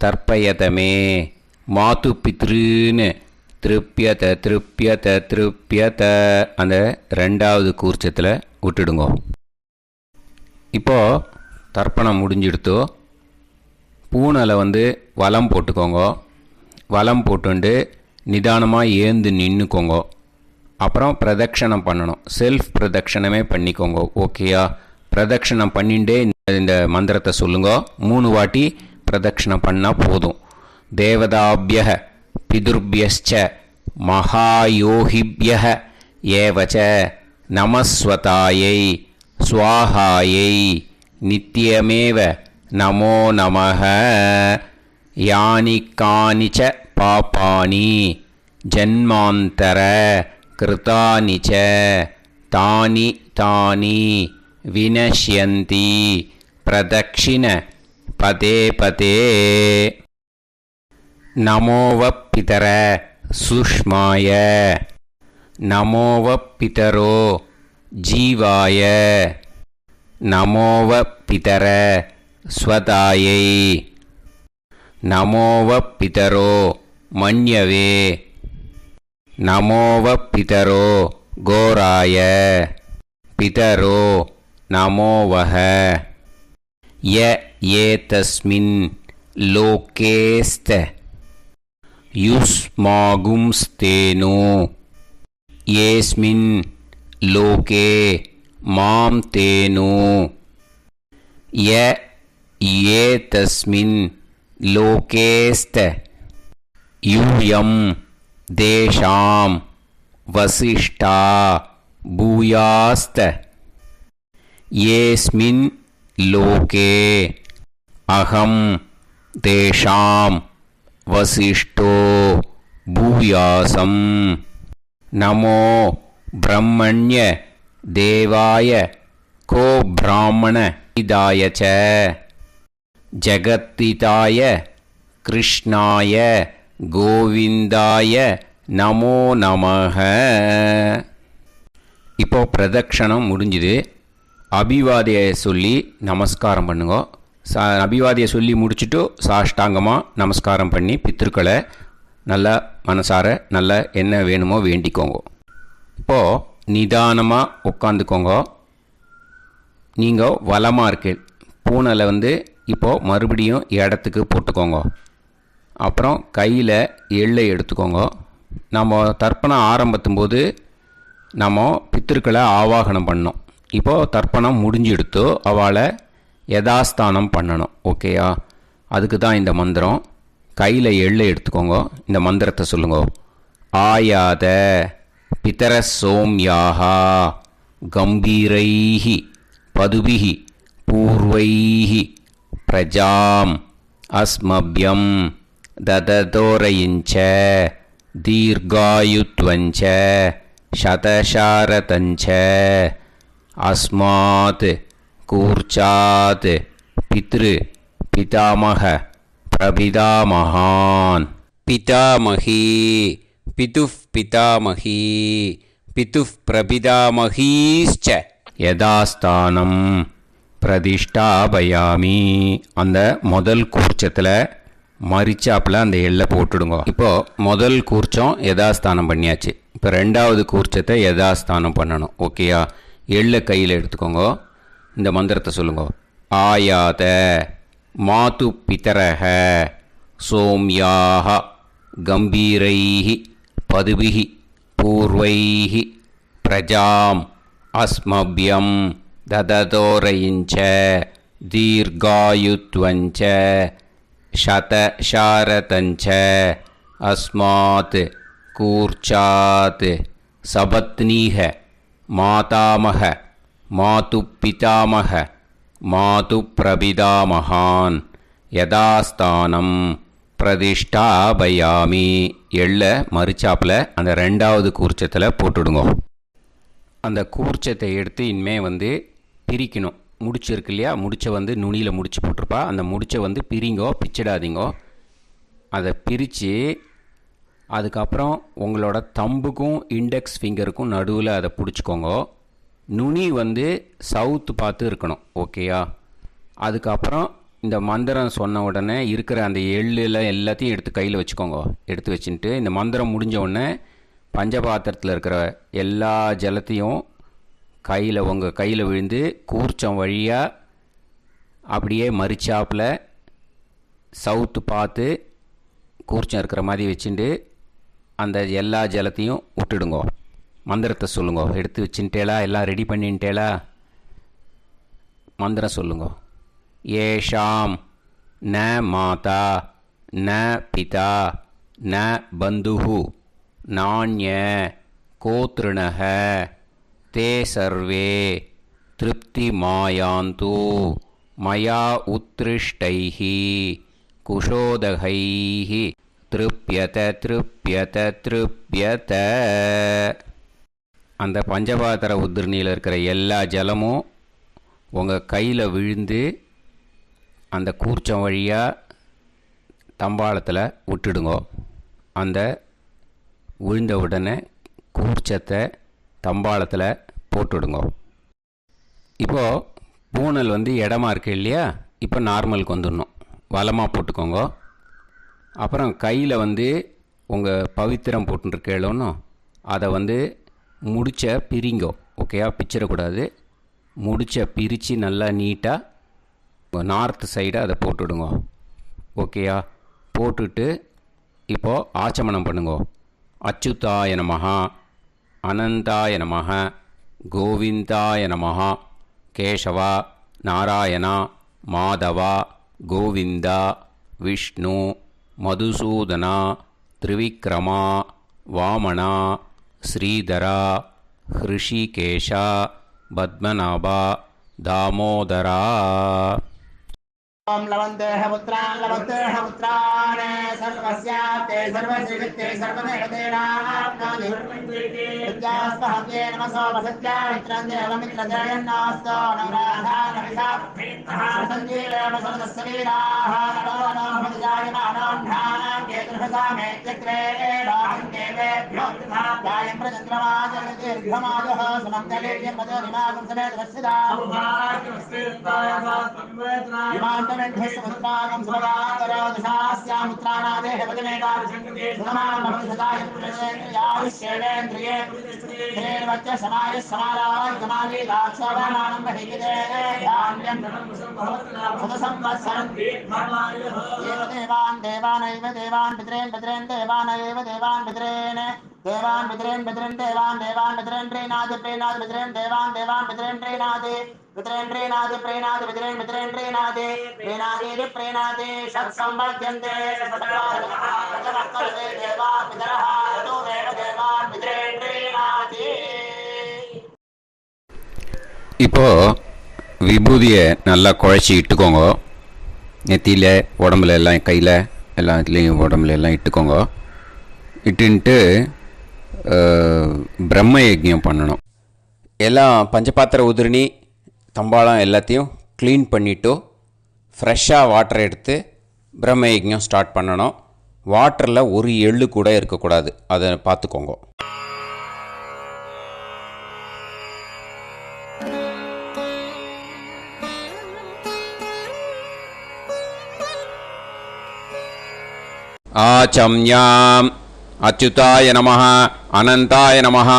தர்ப்பயதமே மாது பித்ருன்னு திருப்பியத திருப்பியத திருப்பியத. அந்த ரெண்டாவது கூர்ச்சத்தில் விட்டுடுங்க. இப்போது தர்ப்பணம் முடிஞ்சிடுத்தோ பூனலை வலம் போட்டுக்கோங்க. வலம் போட்டுண்டு நிதானமாக ஏந்து நின்றுக்கோங்க. அப்புறம் பிரதட்சணம் பண்ணணும். செல்ஃப் பிரதட்சணமே பண்ணிக்கோங்க. ஓகேயா? பிரதட்சணம் பண்ணிண்டே இந்த மந்திரத்தை சொல்லுங்க. 3 வாட்டி பிரதட்சணம் பண்ணால் போதும். தேவதாபிய பிதுர்பியச்ச மகாயோகிபிய ஏவச்ச நமஸ்வதாயை ஸ்வாஹாயை நித்தியமேவ நமோ நமः யானி கானி ச பாபானி ஜன்மாந்தர கிருதானி ச தானி தானி வினஷ்யந்தி பிரதக்ஷிண பதே பதே நமோவப்பிதர சுஷ்மாய நமோவப்பிதரோ ஜீவாய நமோவப்பிதர ஸ்வதாயை நமோவப்பிதரோ மன்யவே நமோவப்பிதரோ கோராய பிதரோ நமோவஹ ய ஏதஸ்மின் லோகேஸ்த யுஸ்மாகும்ஸ்தேனோ ஏஸ்மின் லோகே மாம் தேனோ ய ஏதஸ்மின் லோகேஸ்த யூயம் தேஷாம் வசிஷ்டா பூயாஸ்த ஏஸ்மின் லோகே அகம் தேஷாம் வசிஷ்டோ பூயாசம் நமோ பிரம்மண்ய தேவாய கோ பிராமண இதாய ச ஜகத்திதாய கிருஷ்ணாய கோவிந்தாய நமோ நமஹ. இப்போ பிரதக்ஷணம் முடிஞ்சுது. அபிவாதியை சொல்லி நமஸ்காரம் பண்ணுங்க. அபிவாதியை சொல்லி முடிச்சுட்டு சாஷ்டாங்கமாக நமஸ்காரம் பண்ணி பித்திருக்களை நல்லா மனசார நல்லா என்ன வேணுமோ வேண்டிக்கோங்க. இப்போது நிதானமாக உட்காந்துக்கோங்க. நீங்கள் வலமாக இருக்கு பூனலை இப்போது மறுபடியும் இடத்துக்கு போட்டுக்கோங்க. அப்புறம் கையில் எள்ளை எடுத்துக்கோங்க. நம்ம தர்ப்பணம் ஆரம்பத்தும் போது நம்ம பித்திருக்களை ஆவாகனம் பண்ணோம். இப்போது தர்ப்பணம் முடிஞ்செடுத்து அவளை யதாஸ்தானம் பண்ணணும். ஓகேயா? அதுக்கு தான் இந்த மந்திரம். கையில் எள்ளை எடுத்துக்கோங்க. இந்த மந்திரத்தை சொல்லுங்க. ஆயாத பிதர சோம்யாஹா கம்பீரைஹி பதுபிஹி பூர்வைஹி பிரஜாம் அஸ்மப்யம் தததோரயிஞ்ச தீர்காயுத்வஞ்ச சதசாரதஞ்ச அஸ்மாத் கூர்ச்சாத் பித்ரு பிதாமக பிரபிதாமகான் பிதாமகி பிதுஃப் பிதாமகி பிதுஃப் பிரபிதாமகீஸ்ச யதாஸ்தானம் பிரதிஷ்டாபயாமி. அந்த முதல் கூர்ச்சத்தில் மரிச்சாப்பில் அந்த எள்ளை போட்டுடுங்க. இப்போது முதல் கூர்ச்சம் யதாஸ்தானம் பண்ணியாச்சு. இப்போ ரெண்டாவது கூர்ச்சத்தை யதாஸ்தானம் பண்ணணும். ஓகேயா? எள்ளை கையில் எடுத்துக்கோங்க. இந்த மந்திரத்தை சொல்லுங்க. ஆயாத மாது பிதரஹ சோம்யாக கம்பீரைஹி பதுபிஹி பூர்வைஹி பிரஜாம் அஸ்மப்யம் தததோரயிஞ்ச தீர்காயுத்வஞ்ச சதசாரதஞ்ச அஸ்மாத் கூர்ச்சாத் சபத்னீஹ மாதாமக மாது பிதாமக மாது பிரபிதாமகான் யதாஸ்தானம் பிரதிஷ்டாபயாமி. எள்ள மரிச்சாப்பில் அந்த ரெண்டாவது கூர்ச்சத்தில் போட்டுடுங்க. அந்த கூர்ச்சத்தை எடுத்து இனிமே பிரிக்கணும். முடிச்சிருக்கு இல்லையா? முடிச்சை நுனியில் முடிச்சு போட்டிருப்பா. அந்த முடிச்சை பிரிங்கோ, பிச்சிடாதீங்கோ. அதை பிரித்து அதுக்கப்புறம் உங்களோட தம்புக்கும் இண்டெக்ஸ் ஃபிங்கருக்கும் நடுவில் அதை பிடிச்சிக்கோங்க. நுனி சவுத்து பார்த்து இருக்கணும். ஓகேயா? அதுக்கப்புறம் இந்த மந்திரம் சொன்ன உடனே இருக்கிற அந்த எள்ளில் எல்லாத்தையும் எடுத்து கையில் வச்சுக்கோங்க. எடுத்து வச்சுட்டு இந்த மந்திரம் முடிஞ்ச உடனே பஞ்சபாத்திரத்தில் இருக்கிற எல்லா ஜலத்தையும் உங்கள் கையில் விழுந்து கூர்ச்சம் வழியாக அப்படியே மரிச்சாப்பில் சவுத்து பார்த்து கூர்ச்சம் இருக்கிற மாதிரி வச்சுட்டு அந்த எல்லா ஜலத்தையும் விட்டுடுங்க. மந்திரத்தை சொல்லுங்க. எடுத்து வச்சுட்டேலா? எல்லாம் ரெடி பண்ணிட்டேலா? மந்திரம் சொல்லுங்க. ஏஷாம் ந மாதா ந பிதா ந பந்துஹு நாண்ய கோத்ருணஹ தே சர்வே திருப்தி மாயாந்து மயா உத்ருஷ்டைः குஷோதகைः திருப்யத திருப்யத திருப்யத. அந்த பஞ்சபாத்திர உதிரணியில் இருக்கிற எல்லா ஜலமும் உங்கள் கையில் விழுந்து அந்த கூர்ச்சம் வழியாக தம்பாளத்தில் விட்டுடுங்க. அந்த விழுந்த உடனே கூர்ச்சத்தை தம்பாளத்தில் போட்டுடுங்க. இப்போது பூனல் இடமா இருக்கு இல்லையா, இப்போ நார்மலுக்கு வந்துடணும். வலமாக போட்டுக்கோங்க. அப்புறம் கையில் உங்கள் பவித்திரம் போட்டுருக்கேளோன்னு அதை முடிச்ச பிரிங்கோ. ஓகேயா, பிச்சிடக்கூடாது. முடிச்ச பிரித்து நல்லா நீட்டாக நார்த் சைடை அதை போட்டுடுங்க. ஓகேயா, போட்டுட்டு இப்போது ஆச்சமனம் பண்ணுங்க. அச்சுதாய நமஹ, அனந்தாய நமஹ, கோவிந்தாய நமஹ, கேசவா, நாராயணா, மாதவா, கோவிந்தா, விஷ்ணு, மதுசூதனா, திரிவிக்ரமா, வாமனா, ஸ்ரீதரா, ஹிருஷிகேஷா, பத்மநாபா, தாமோதரா. ओम लवन्तेह पुत्रान् लवन्तेह पुत्रान् सर्वस्याप्ते सर्वश्रीवित्ते सर्वदेवतेनाप्नोति विद्यास्पहव्ये नमसो वसत्या मित्रं देवमित्रजयन्नास्तो नवराधानविषाः सञ्जीवेम सर्वस्वीराः नवोजायमानोऽन्धानां केतुर्भसामेत्यग्रे देवेभ्यो गायं प्रचन्द्रमाजगतिर्घमाजः सुमङ्गलेर्यं मदोनिमागं समेत वत्सिदाम् विमानमेघस्वत्रागं सुभगाकरो दशास्यामित्राणादेह पदमेकाभिषङ्कृते सुमान् भवसदाय पुरुषेन्द्रियायुष्येवेन्द्रिये हेर्वच्च समायः समाराय कमाली दाक्षावामानं बहिगिदे यान्यं सदसंवत्सरं एव देवान् देवानैव देवान् पितॄन् पितॄन् देवानैव देवान् पितॄन् देवान् पितॄन् पितॄन् देवान् देवान् पितॄन् प्रीणाति प्रीणाति पितॄन् देवान् देवान् पितॄन् प्रीणाति पितॄन् प्रीणाति प्रीणाति पितॄन् पितॄन् प्रीणाति प्रीणाति प्रीणाति षट्संवर्ध्यन्ते षट्वर्तते देवा पितरः ततो देव देवान् पितॄन् प्रीणाति. இப்போ விபூதியை நல்லா குழச்சி இட்டுக்கோங்க. நெத்தியில், உடம்புல எல்லாம், கையில் எல்லாத்துலேயும் உடம்புல எல்லாம் இட்டுக்கோங்க. இட்டுன்ட்டு பிரம்ம யஜ்ஞம் பண்ணணும். எல்லாம் பஞ்சபாத்திர உதிரணி தம்பாளம் எல்லாத்தையும் க்ளீன் பண்ணிவிட்டு ஃப்ரெஷ்ஷாக வாட்டர் எடுத்து பிரம்ம யஜ்ஞம் ஸ்டார்ட் பண்ணணும். வாட்டரில் ஒரு எள்ளு கூட இருக்கக்கூடாது, அதை பார்த்துக்கோங்க. ஆச்சம்யாம் அச்சுதாய நமஹ, அனந்தாய நமஹ,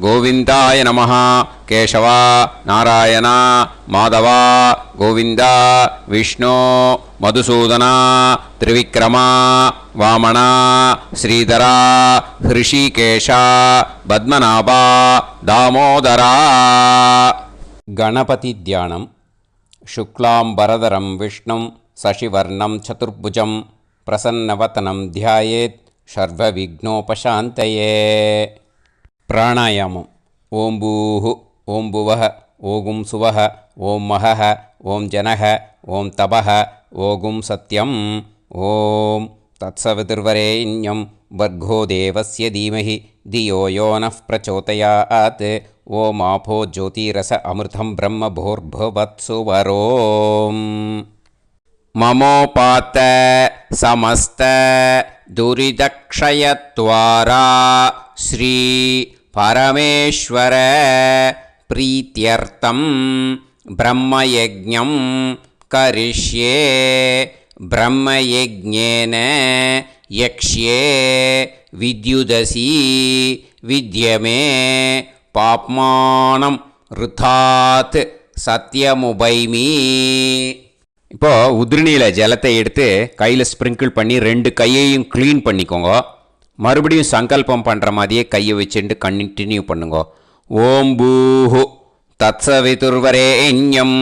கோவிந்தாய நமஹ, கேசவா, நாராயணா, மாதவா, கோவிந்தா, விஷ்ணு, மதுசூதனா, திரிவிக்ரமா, வாமனா, ஸ்ரீதரா, ஹிருஷிகேஷா, பத்மநாபா, தாமோதரா. கணபதி தியானம். சுக்லாம்பரதரம் விஷ்ணும் சசிவர்ணம் சதுர்புஜம் பிரசன்னவதனம் தியாயேத் சர்வவிக்னோபசாந்தயே. பிராணாயாமம். ஓம் பூஹு, ஓம் புவஹ, ஓகும் சுவஹ, ஓம் மஹஹ, ஓம் ஜனஹ, ஓம் தபஹ, ஓகும் சத்யம். ஓம் தத்சவிதுர்வரேண்யம் வர்கோ தேவஸ்ய தீமஹி தியோ யோ நः பிரச்சோதயாத். ஓம் ஆபோ ஜோதிரச அமிர்தம் பிரம்ம பூர்புவத்சு வரோம். மமோபாத்த சமஸ்த துரிதக்ஷயத்வாரா ஸ்ரீ பரமேஸ்வர பிரீத்யர்த்தம் பிரம்மயஜ்ஞம் கரிஷ்யே. பிரம்மயஜ்ஞேன யக்ஷ்யே வித்யுதசி வித்யமே பாப்மானம் ருதாத் சத்யமுபைமி. இப்போது உதிரணியில் ஜலத்தை எடுத்து கையில் ஸ்ப்ரிங்கிள் பண்ணி 2 கையையும் க்ளீன் பண்ணிக்கோங்க. மறுபடியும் சங்கல்பம் பண்ணுற மாதிரியே கையை வச்சுட்டு கண்டினியூ பண்ணுங்க. ஓம் பூஹு தத்சவிதுர்வரேண்யம்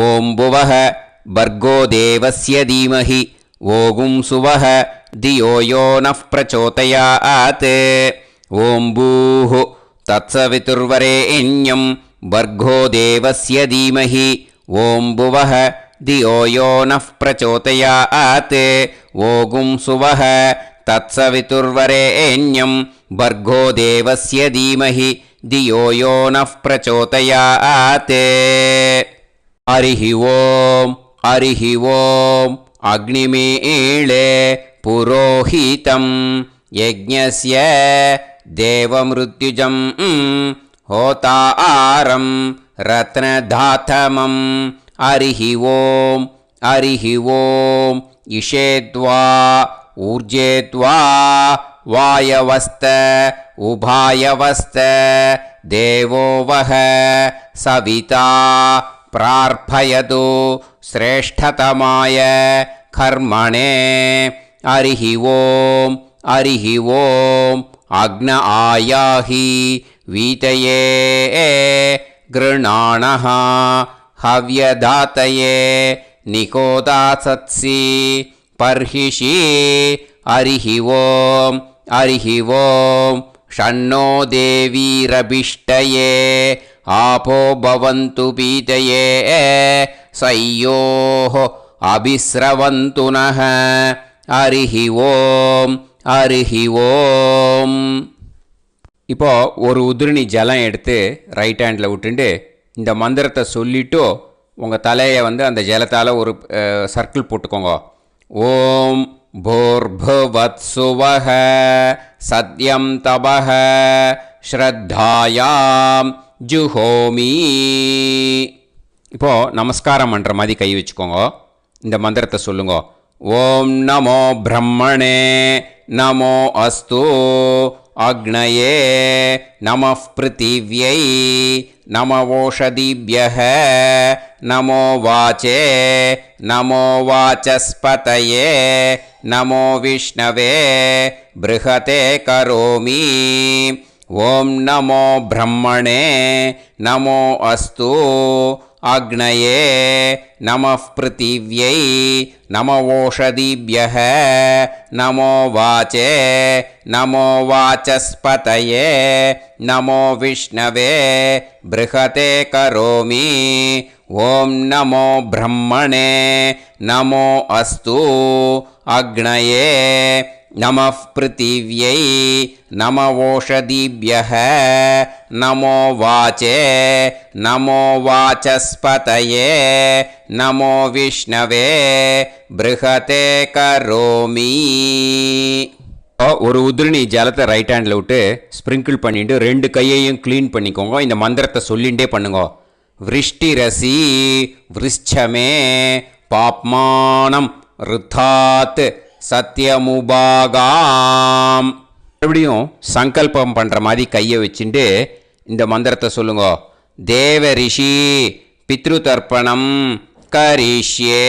ஓம் புவஹ பர்கோ தேவஸ்ய தீமஹி ஓகும் சுவஹ தியோ யோ நः பிரச்சோதயாத். ஓம் பூஹு தத்சவிதுர்வரேண்யம் பர்கோ தேவஸ்ய தீமஹி ஓம் புவஹ धियो यो नः प्रचोदयात् ओगुं सुवः तत्सवितुर्वरेण्यं भर्गो देवस्य धीमहि धियो यो नः प्रचोदयात् हरिः ओम् अग्निमीळे पुरोहितं यज्ञस्य देवमृत्युजं होतारं रत्नधातमं हरिः ओम् इषेद्वा ऊर्जेद्वा वायवस्त उभायवस्त देवो वः सविता प्रार्थयतु श्रेष्ठतमाय कर्मणे हरिः ओम् अग्न आयाहि वीतये गृणाणः हव्यदातये निकोदासत्सि पर्हिषि हरिः ओम् षण्णो देवीरभिष्टये आपो भवन्तु पीतये सयोः अभिस्रवन्तु नः हरिः ओम् இப்போ ஒரு உதிரணி ஜலம் எடுத்து ரைட் ஹேண்டில் விட்டுண்டு இந்த மந்திரத்தை சொல்லிவிட்டு உங்கள் தலையை வந்து அந்த ஜலத்தால் ஒரு சர்க்கிள் போட்டுக்கோங்க. ஓம் भूर्भुवत्सुवः सत्यं तपः ஸ்ரத்தாயாம் ஜுஹோமி. இப்போது நமஸ்காரம் பண்ணுற மாதிரி கை வச்சுக்கோங்க. இந்த மந்திரத்தை சொல்லுங்க. ஓம் நமோ பிரம்மணே நமோ அஸ்து அக்னயே நமः பிருத்திவ்யை நம ஓஷதிभ्यः நமோ வாச்சே நமோ வாசஸ்பதயே நமோ விஷ்ணவே ப்ருஹதே கரோமி. ஓம் நமோ பிரம்மணே நமோ அஸ்து அக்னயே நமः பிருத்திவ்யை நம ஓஷதிभ्यः நமோ வாச்சே நமோ வாசஸ்பதயே நமோ விஷ்ணவே ப்ருஹதே கரோமி. ஓம் நமோ பிரம்மணே நமோ அஸ்து அக்னயே நமः பிருத்திவ்யை நம ஓஷதிभ्यः நமோ வாச்சே நமோ வாசஸ்பதயே நமோ விஷ்ணவே ப்ருஹதே கரோமி. ஒரு உதிரணி ஜலத்தை ரைட் ஹேண்டில் விட்டு ஸ்ப்ரிங்கிள் பண்ணிட்டு ரெண்டு கையையும் க்ளீன் பண்ணிக்கோங்க. இந்த மந்திரத்தை சொல்லிகிட்டே பண்ணுங்க. விருஷ்டிரசி விருஷ்சமே பாப்மானம் ருத்தாத் சத்யமுபாகாம். மறுபடியும் சங்கல்பம் பண்ணுற மாதிரி கையை வச்சுட்டு இந்த மந்திரத்தை சொல்லுங்க. தேவ ரிஷி பித்ரு தர்ப்பணம் கரிஷ்யே.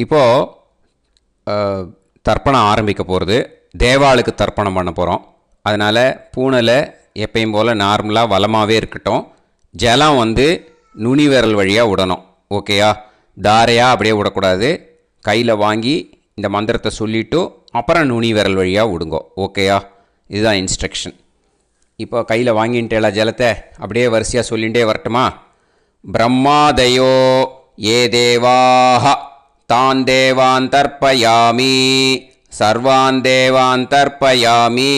இப்போது தர்ப்பணம் ஆரம்பிக்க போகிறது. தேவாளுக்கு தர்ப்பணம் பண்ண போகிறோம். அதனால் பூனலை எப்பயும் போல் நார்மலாக வளமாகவே இருக்கட்டும். ஜலம் வந்து நுனி விரல் வழியாக விடணும். ஓகேயா? தாரையாக அப்படியே விடக்கூடாது. கையில் வாங்கி இந்த மந்திரத்தை சொல்லிவிட்டு அப்புறம் நுனி விரல் வழியாக விடுங்கோ. ஓகேயா? இதுதான் இன்ஸ்ட்ரக்ஷன். இப்போ கையில் வாங்கின்ட்டேல ஜலத்தை அப்படியே வரிசையாக சொல்லிகிட்டே வரட்டுமா? பிரம்மாதயோ ஏ தேவாஹ தான் தேவான் தர்ப்பயாமி சர்வான் தேவான் தர்ப்பயாமி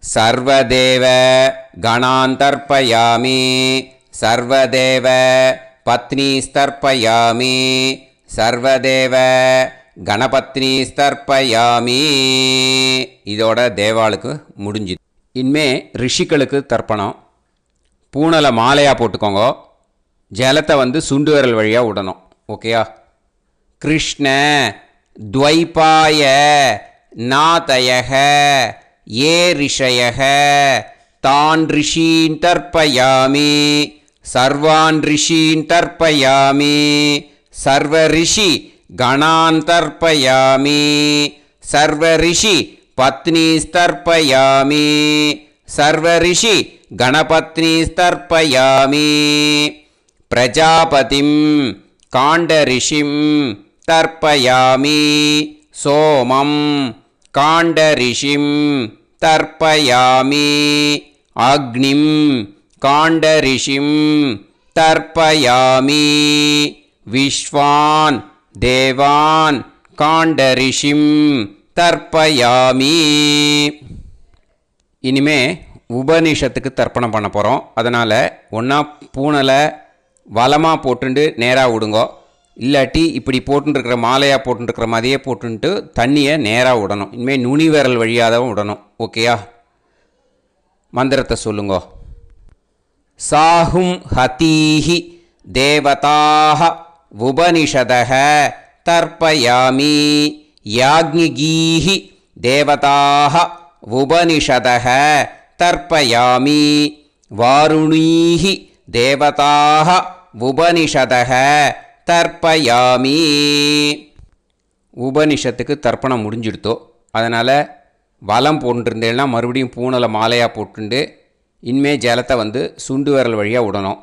சர்வதேவ கணான் தர்ப்பயாமி சர்வதேவ பத்னீஸ்தர்ப்பயாமி சர்வதேவ கணபத்னி ஸ்தர்ப்பயாமி. இதோட தேவாளுக்கு முடிஞ்சுது. இனிமே ரிஷிகளுக்கு தர்ப்பணம். பூனலை மாலையாக போட்டுக்கோங்க. ஜலத்தை வந்து சுண்டு விரல் வழியாக விடணும். ஓகேயா? கிருஷ்ண துவைபாய நாதயக ஏ ரிஷயக தான் ரிஷீன் தர்ப்பயாமி சர்வான் ரிஷீன் தர்ப்பயாமி சர்வ ரிஷி கணான் தர்ப்பயாமி சர்வ ரிஷி பத்னீஸ்தர்ப்பயாமி சர்வ ரிஷி கணபத்னீஸ்தர்ப்பயாமி பிரஜாபதிம் காண்டரிஷிம் தர்ப்பயாமி சோமம் காண்டரிஷிம் தர்ப்பயாமி அக்னிம் காண்டரிஷிம் தர்ப்பயாமி விஸ்வான் தேவான் காண்டரிஷிம் தர்ப்பயாமி. இனிமே உபனிஷத்துக்கு தர்ப்பணம் பண்ண போகிறோம். அதனால் ஒன்றா பூனலை வலமாக போட்டுண்டு நேராக விடுங்கோ, இல்லாட்டி இப்படி போட்டுருக்கிற மாலையாக போட்டுருக்கிற மாதிரியே போட்டுன்ட்டு தண்ணியை நேராக விடணும். இனிமேல் நுனி விரல் வழியாக தான் விடணும். ஓகேயா? மந்திரத்தை சொல்லுங்கோ. சாஹும் ஹதீஹி தேவதாக உபனிஷதக தர்ப்பயாமி யாக்ஞிகீஹி தேவதாக உபனிஷதக தர்ப்பயாமி வாருணீஹி தேவதாக உபனிஷதக தர்ப்பயாமி. உபனிஷத்துக்கு தர்ப்பணம் முடிஞ்சிடுத்தோ, அதனால் வலம் போட்டுருந்தேன்னா மறுபடியும் பூனலை மாலையாக போட்டுண்டு இனிமே ஜலத்தை சுண்டு விரல் வழியாக விடணும்.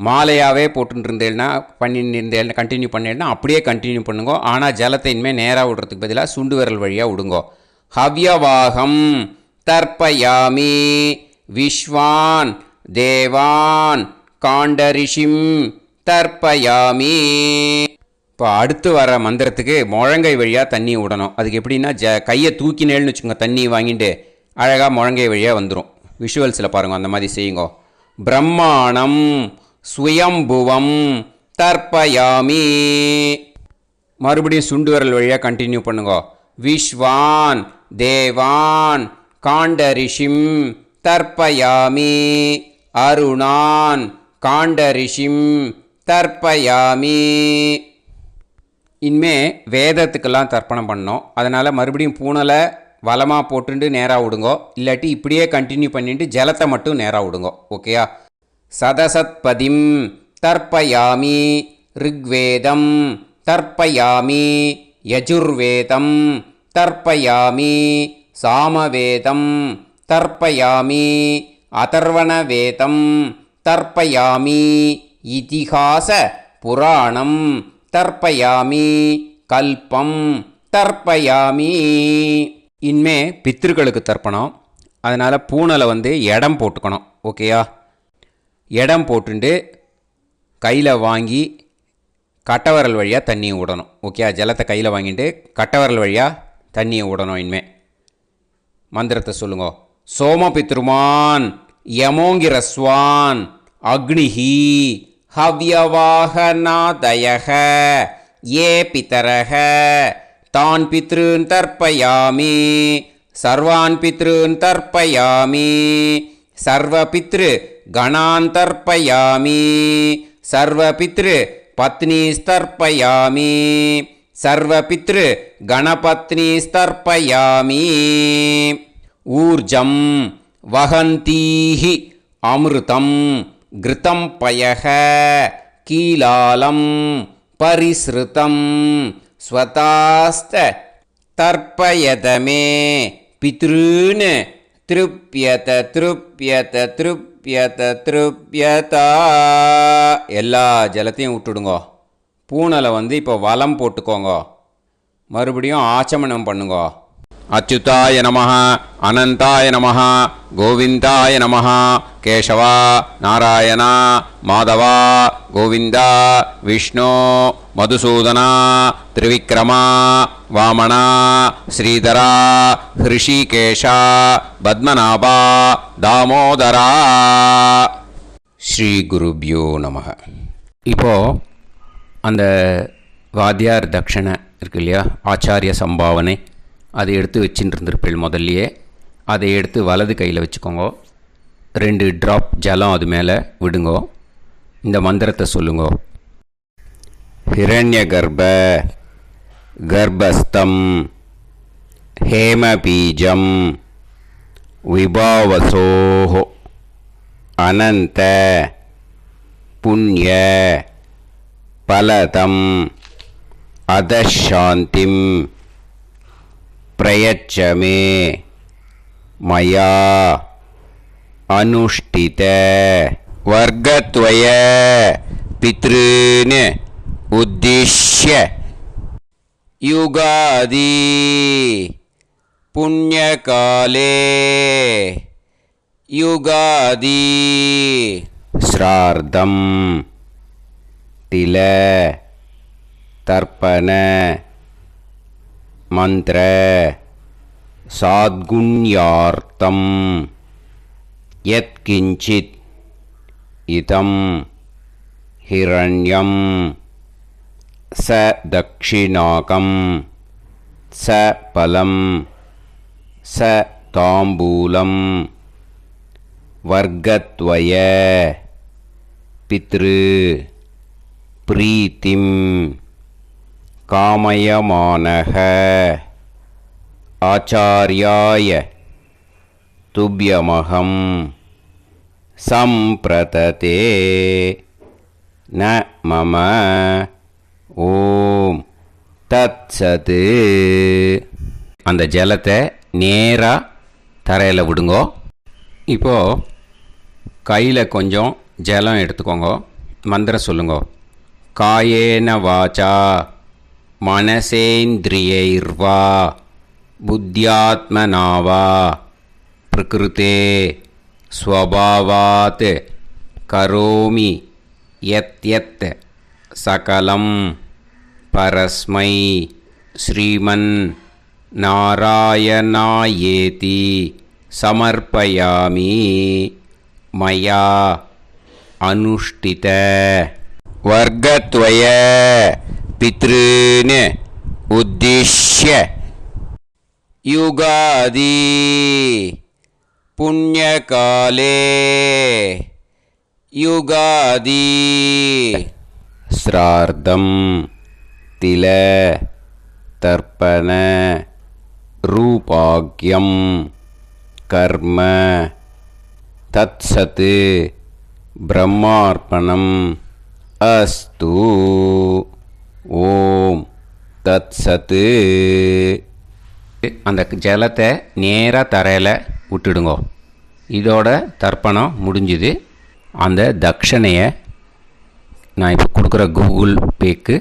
மாலையாகவே போட்டுருந்தேன்னா பண்ணியிருந்தேன் கண்டினியூ பண்ணேன்னா அப்படியே கண்டினியூ பண்ணுங்க. ஆனால் ஜலத்தை இனிமேல் நேராக விடுறதுக்கு பதிலாக சுண்டு விரல் வழியாக விடுங்கோ. ஹவ்யவாகம் தர்ப்பயாமி விஸ்வான் தேவான் காண்டரிஷிம் தர்ப்பயாமி. இப்போ அடுத்து வர மந்திரத்துக்கு முழங்கை வழியாக தண்ணி விடணும். அதுக்கு எப்படின்னா கையை தூக்கினேன்னு வச்சுக்கோங்க, தண்ணி வாங்கிட்டு அழகாக முழங்கை வழியாக வந்துடும். விஷுவல்ஸில் பாருங்கள், அந்த மாதிரி செய்யுங்கோ. பிரம்மாணம் சுயம்புவம் தர்ப்பயாமி. மறுபடியும் சுண்டு விரல் வழியாக கண்டினியூ பண்ணுங்கோ. விஸ்வான் தேவான் காண்டரிஷிம் தர்ப்பயாமி அருணான் காண்டரிஷிம் தர்ப்பயாமி. இனிமே வேதத்துக்கெல்லாம் தர்ப்பணம் பண்ணோம். அதனால் மறுபடியும் பூனலை வலமாக போட்டுட்டு நேராக விடுங்கோ, இல்லாட்டி இப்படியே கண்டினியூ பண்ணிட்டு ஜலத்தை மட்டும் நேராக விடுங்கோ. ஓகேயா? சதசத்பதிம் தர்ப்பயாமி ரிக்வேதம் தர்ப்பயாமி யஜுர்வேதம் தர்ப்பயாமி சாமவேதம் தர்ப்பயாமி அதர்வணவேதம் தர்ப்பயாமி இதிகாச புராணம் தர்ப்பயாமி கல்பம் தர்ப்பயாமி. இனிமே பித்திருக்களுக்கு தர்ப்பணம். அதனால் பூனலை இடம் போட்டுக்கணும். ஓகேயா? இடம் போட்டுண்டு கையில் வாங்கி கட்டவரல் வழியாக தண்ணியை விடணும். ஓகே? ஜலத்தை கையில் வாங்கிட்டு கட்டவரல் வழியாக தண்ணியை விடணும். இனிமே மந்திரத்தை சொல்லுங்க. சோமபித்ருமான் யமோங்கிரஸ்வான் அக்னிஹி ஹவ்யவாகநாதயக ஏ பிதரக தான் பித்ருன் தர்ப்பயாமி சர்வான் பித்ருன் தர்ப்பயாமி சர்வபித்ரு கணான் தர்ப்பயாமி சர்வபித்ரு பத்னிஸ்தர்ப்பயாமி சர்வபித்ரு கணபத்னிஸ்தர்ப்பயாமி. ஊர்ஜம் வஹந்தீஹி அமிர்தம் கிருதம் பயக கீலாலம் பரிஸ்ருதம் ஸ்வதாஸ்த தர்ப்பயதமே பித்ருன் திருப்யத திருப்யத திருப்யத திருப்யதா. எல்லா ஜலத்தையும் விட்டுடுங்கோ. பூனலை இப்போ வலம் போட்டுக்கோங்க. மறுபடியும் ஆச்சமனம் பண்ணுங்க. அச்சுதாய நமஹ அனந்தாய நமஹ கோவிந்தாய நமஹ கேசவா நாராயணா மாதவா கோவிந்தா விஷ்ணு மதுசூதனா திரிவிக்ரமா வாமனா ஸ்ரீதரா ஹிருஷிகேஷா பத்மநாபா தாமோதரா. ஸ்ரீ குருப்யோ நமஹ. இப்போது அந்த வாத்தியார் தட்சணை இருக்கு இல்லையா, ஆச்சாரிய சம்பாவனை, அதை எடுத்து வச்சுட்டு இருந்திருப்பேள் முதல்லையே. அதை எடுத்து வலது கையில் வச்சுக்கோங்க. 2 ட்ராப் ஜலம் அது மேலே விடுங்கோ. இந்த மந்திரத்தை சொல்லுங்கோ. ஹிரண்ய கர்ப்ப கர்ப்பஸ்தம் ஹேமபீஜம் விபாவசோஹோ அனந்த புண்ணிய பலதம் அதசாந்திம் பிரயச்சமே மயா அனுஷ்டித வர்க்கத்வய பித்ருன் உத்திஷ்ய யுகாதி புண்ணியகாலே யுகாதி ஸ்ரார்த்தம் तिल तर्पण मंत्र साद्गुण्यार्थं यत्किंचित् इदं हिरण्यं स दक्षिणाकं स फलं स ताम्बूलं वर्गद्वय पितृ प्रीतिं कामयमानः आचार्याय तुभ्यमहं सम्प्रतते न मम ஓம் தத்சது. அந்த ஜலத்தை நேராக தரையில் விடுங்கோ. இப்போது கையில் கொஞ்சம் ஜலம் எடுத்துக்கோங்க. மந்திரம் சொல்லுங்க. காயேன வாச்சா மனசேந்திரியைர்வா புத்தியாத்மனாவா பிரகிருதே ஸ்வபாவாத் கரோமி யத் யத் சகலம் பரஸ்மை ஸ்ரீமன் நாராயணாயேதி சமர்ப்பயாமி மயா அனுஷ்டித வர்க்கத்வய பித்ருன் உத்திஷ்ய யுகாதி புண்ணியகாலே யுகாதி ஸ்ரார்த்தம் தில தர்ப்பண ரூபாக்யம் கர்ம தத்சத் பிரம்மார்ப்பணம் அஸ்து. ஓம் தத்சத். அந்த ஜலத்தை நேராக தரையில் விட்டுடுங்க. இதோட தர்ப்பணம் முடிஞ்சுது. அந்த தட்சணையை நான் இப்போ கொடுக்குற கூகுள் பேக்கு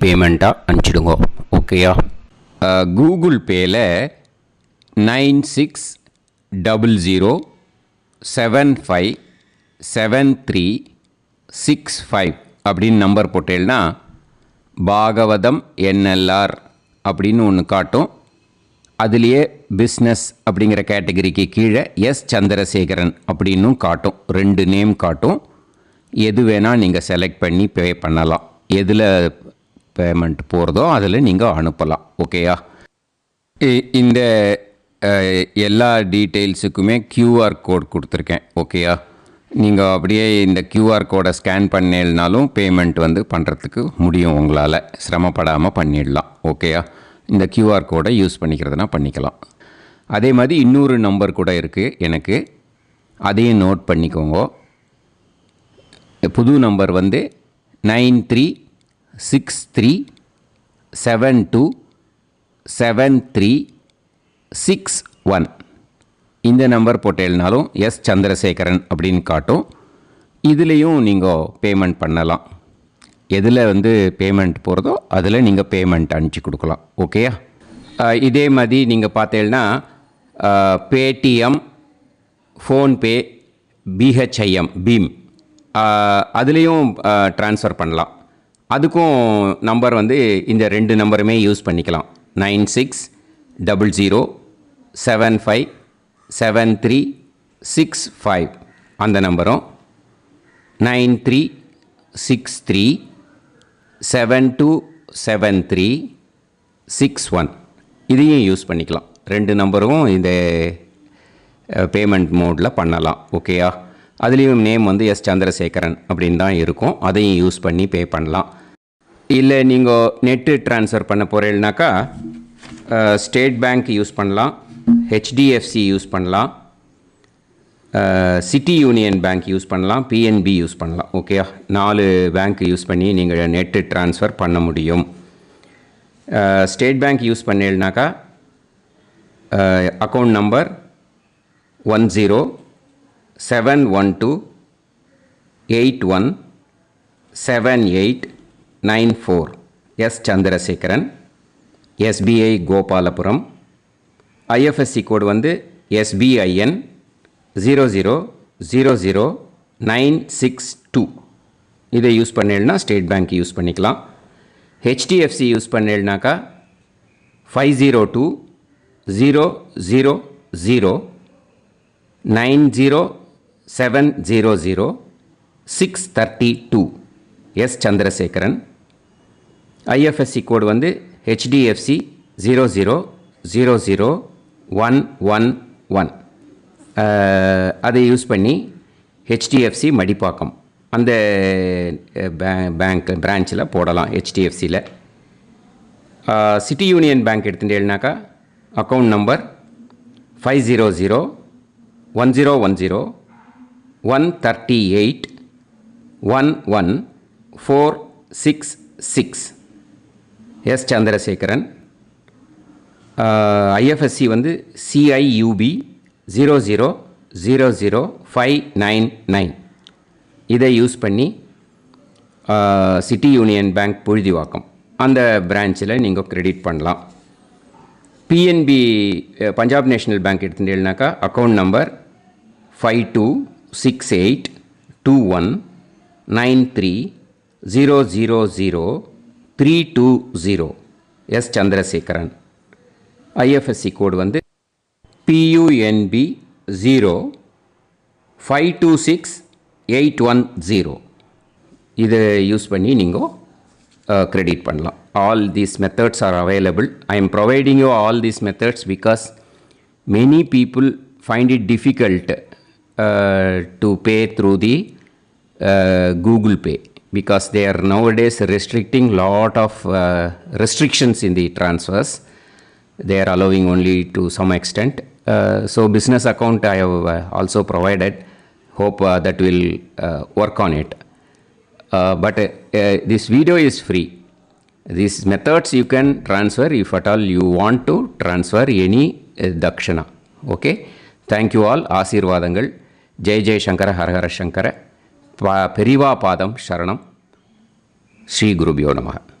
பேமெண்ட்டாக அனுப்பிச்சிடுங்க. ஓகேயா? கூகுள் பேயில் 9600757365 அப்படின்னு நம்பர் போட்டேன்னா பாகவதம் NLR அப்படின்னு ஒன்று காட்டும். அதுலேயே பிஸ்னஸ் அப்படிங்கிற கேட்டகரிக்கு கீழே எஸ் சந்திரசேகரன் அப்படின்னும் காட்டும். 2 நேம் காட்டும். எது வேணால் நீங்கள் செலக்ட் பண்ணி பே பண்ணலாம். எதில் பேமெண்ட் போகிறதோ அதில் நீங்கள் அனுப்பலாம். ஓகேயா? இந்த எல்லா டீட்டெயில்ஸுக்குமே QR கோட் கொடுத்துருக்கேன். ஓகேயா? நீங்கள் அப்படியே இந்த QR கோடை ஸ்கேன் பண்ணேன்னாலும் பேமெண்ட் பண்ணுறதுக்கு முடியும். உங்களால் சிரமப்படாமல் பண்ணிடலாம். ஓகேயா? இந்த QR கோடை யூஸ் பண்ணிக்கிறதுனா பண்ணிக்கலாம். அதே மாதிரி இன்னொரு நம்பர் கூட இருக்குது எனக்கு. அதையும் நோட் பண்ணிக்கோங்க. புது நம்பர் 9363727361. இந்த நம்பர் போட்டேல்னாலும் எஸ் சந்திரசேகரன் அப்படின்னு காட்டும். இதுலேயும் நீங்கள் பேமெண்ட் பண்ணலாம். எதில் பேமெண்ட் போகிறதோ அதில் நீங்கள் பேமெண்ட் அனுப்பிச்சி கொடுக்கலாம். ஓகேயா? இதே மாதிரி நீங்கள் பார்த்தேன்னா பேடிஎம், ஃபோன்பே, பிஹெச்ஐஎம் பீம் அதுலேயும் ட்ரான்ஸ்ஃபர் பண்ணலாம். அதுக்கும் நம்பர் இந்த 2 நம்பருமே யூஸ் பண்ணிக்கலாம். 9600757365 அந்த நம்பரும் 9363727361 இதையும் யூஸ் பண்ணிக்கலாம். 2 நம்பரும் இந்த பேமெண்ட் மோடில் பண்ணலாம். ஓகேயா? அதுலேயும் நேம் எஸ் சந்திரசேகரன் அப்படின்னு தான் இருக்கும். அதையும் யூஸ் பண்ணி பே பண்ணலாம். இல்லை நீங்கள் நெட்டு ட்ரான்ஸ்ஃபர் பண்ண போகிறீங்கனாக்கா ஸ்டேட் பேங்க் யூஸ் பண்ணலாம், HDFC யூஸ் பண்ணலாம், சிட்டி யூனியன் பேங்க் யூஸ் பண்ணலாம், PNB யூஸ் பண்ணலாம். ஓகேயா? 4 பேங்க் யூஸ் பண்ணி நீங்கள் நெட்டு ட்ரான்ஸ்ஃபர் பண்ண முடியும். ஸ்டேட் பேங்க் யூஸ் பண்ணீங்கனாக்கா account number 107187894 S Chandrasekaran, SBI Gopalapuram. IFSC code SBIN 0000962 இதை யூஸ் பண்ணேன்னா ஸ்டேட் பேங்க் யூஸ் பண்ணிக்கலாம். ஹெச்டிஎஃப்சி யூஸ் பண்ணேன்னாக்கா 502-000-90700-632 எஸ் சந்திரசேகரன். ஐஎஃப்எஸ்சி கோடு வந்து HDFC 0000111. அதை யூஸ் பண்ணி HDFC மடிப்பாக்கம் அந்த பேங்க் பிரான்ச்சில் போடலாம். HDFCயில் சிட்டி யூனியன் பேங்க் எடுத்துட்டேன்னாக்கா account number 500-1010-138-11466 S Chandrasekaran. IFSC வந்து CIUB 0000599. இதை யூஸ் பண்ணி சிட்டி யூனியன் பேங்க் புழுதிவாக்கம் அந்த பிரான்ச்சில் நீங்கள் கிரெடிட் பண்ணலாம். PNB பஞ்சாப் நேஷ்னல் பேங்க் எடுத்துட்டேன்னாக்கா account number 52682193000320 S Chandrasekaran. IFSC code வந்து PUNB 0526810. இதை யூஸ் பண்ணி நீங்கள் கிரெடிட் பண்ணலாம். All these methods are available. I am providing you all these methods because many people find it difficult to pay through the Google Pay because they are nowadays restricting lot of restrictions in the transfers. They are allowing only to some extent. So business account I have also provided. Hope that will work on it. But this video is free. These methods you can transfer if at all you want to transfer any dakshana. Okay. Thank you all. ஆசீர்வாதங்கள். ஜெய் ஜெய் சங்கர ஹரஹர சங்கர. பெரிவா பாதம் சரணம். ஸ்ரீ குருபியோ நமஹ.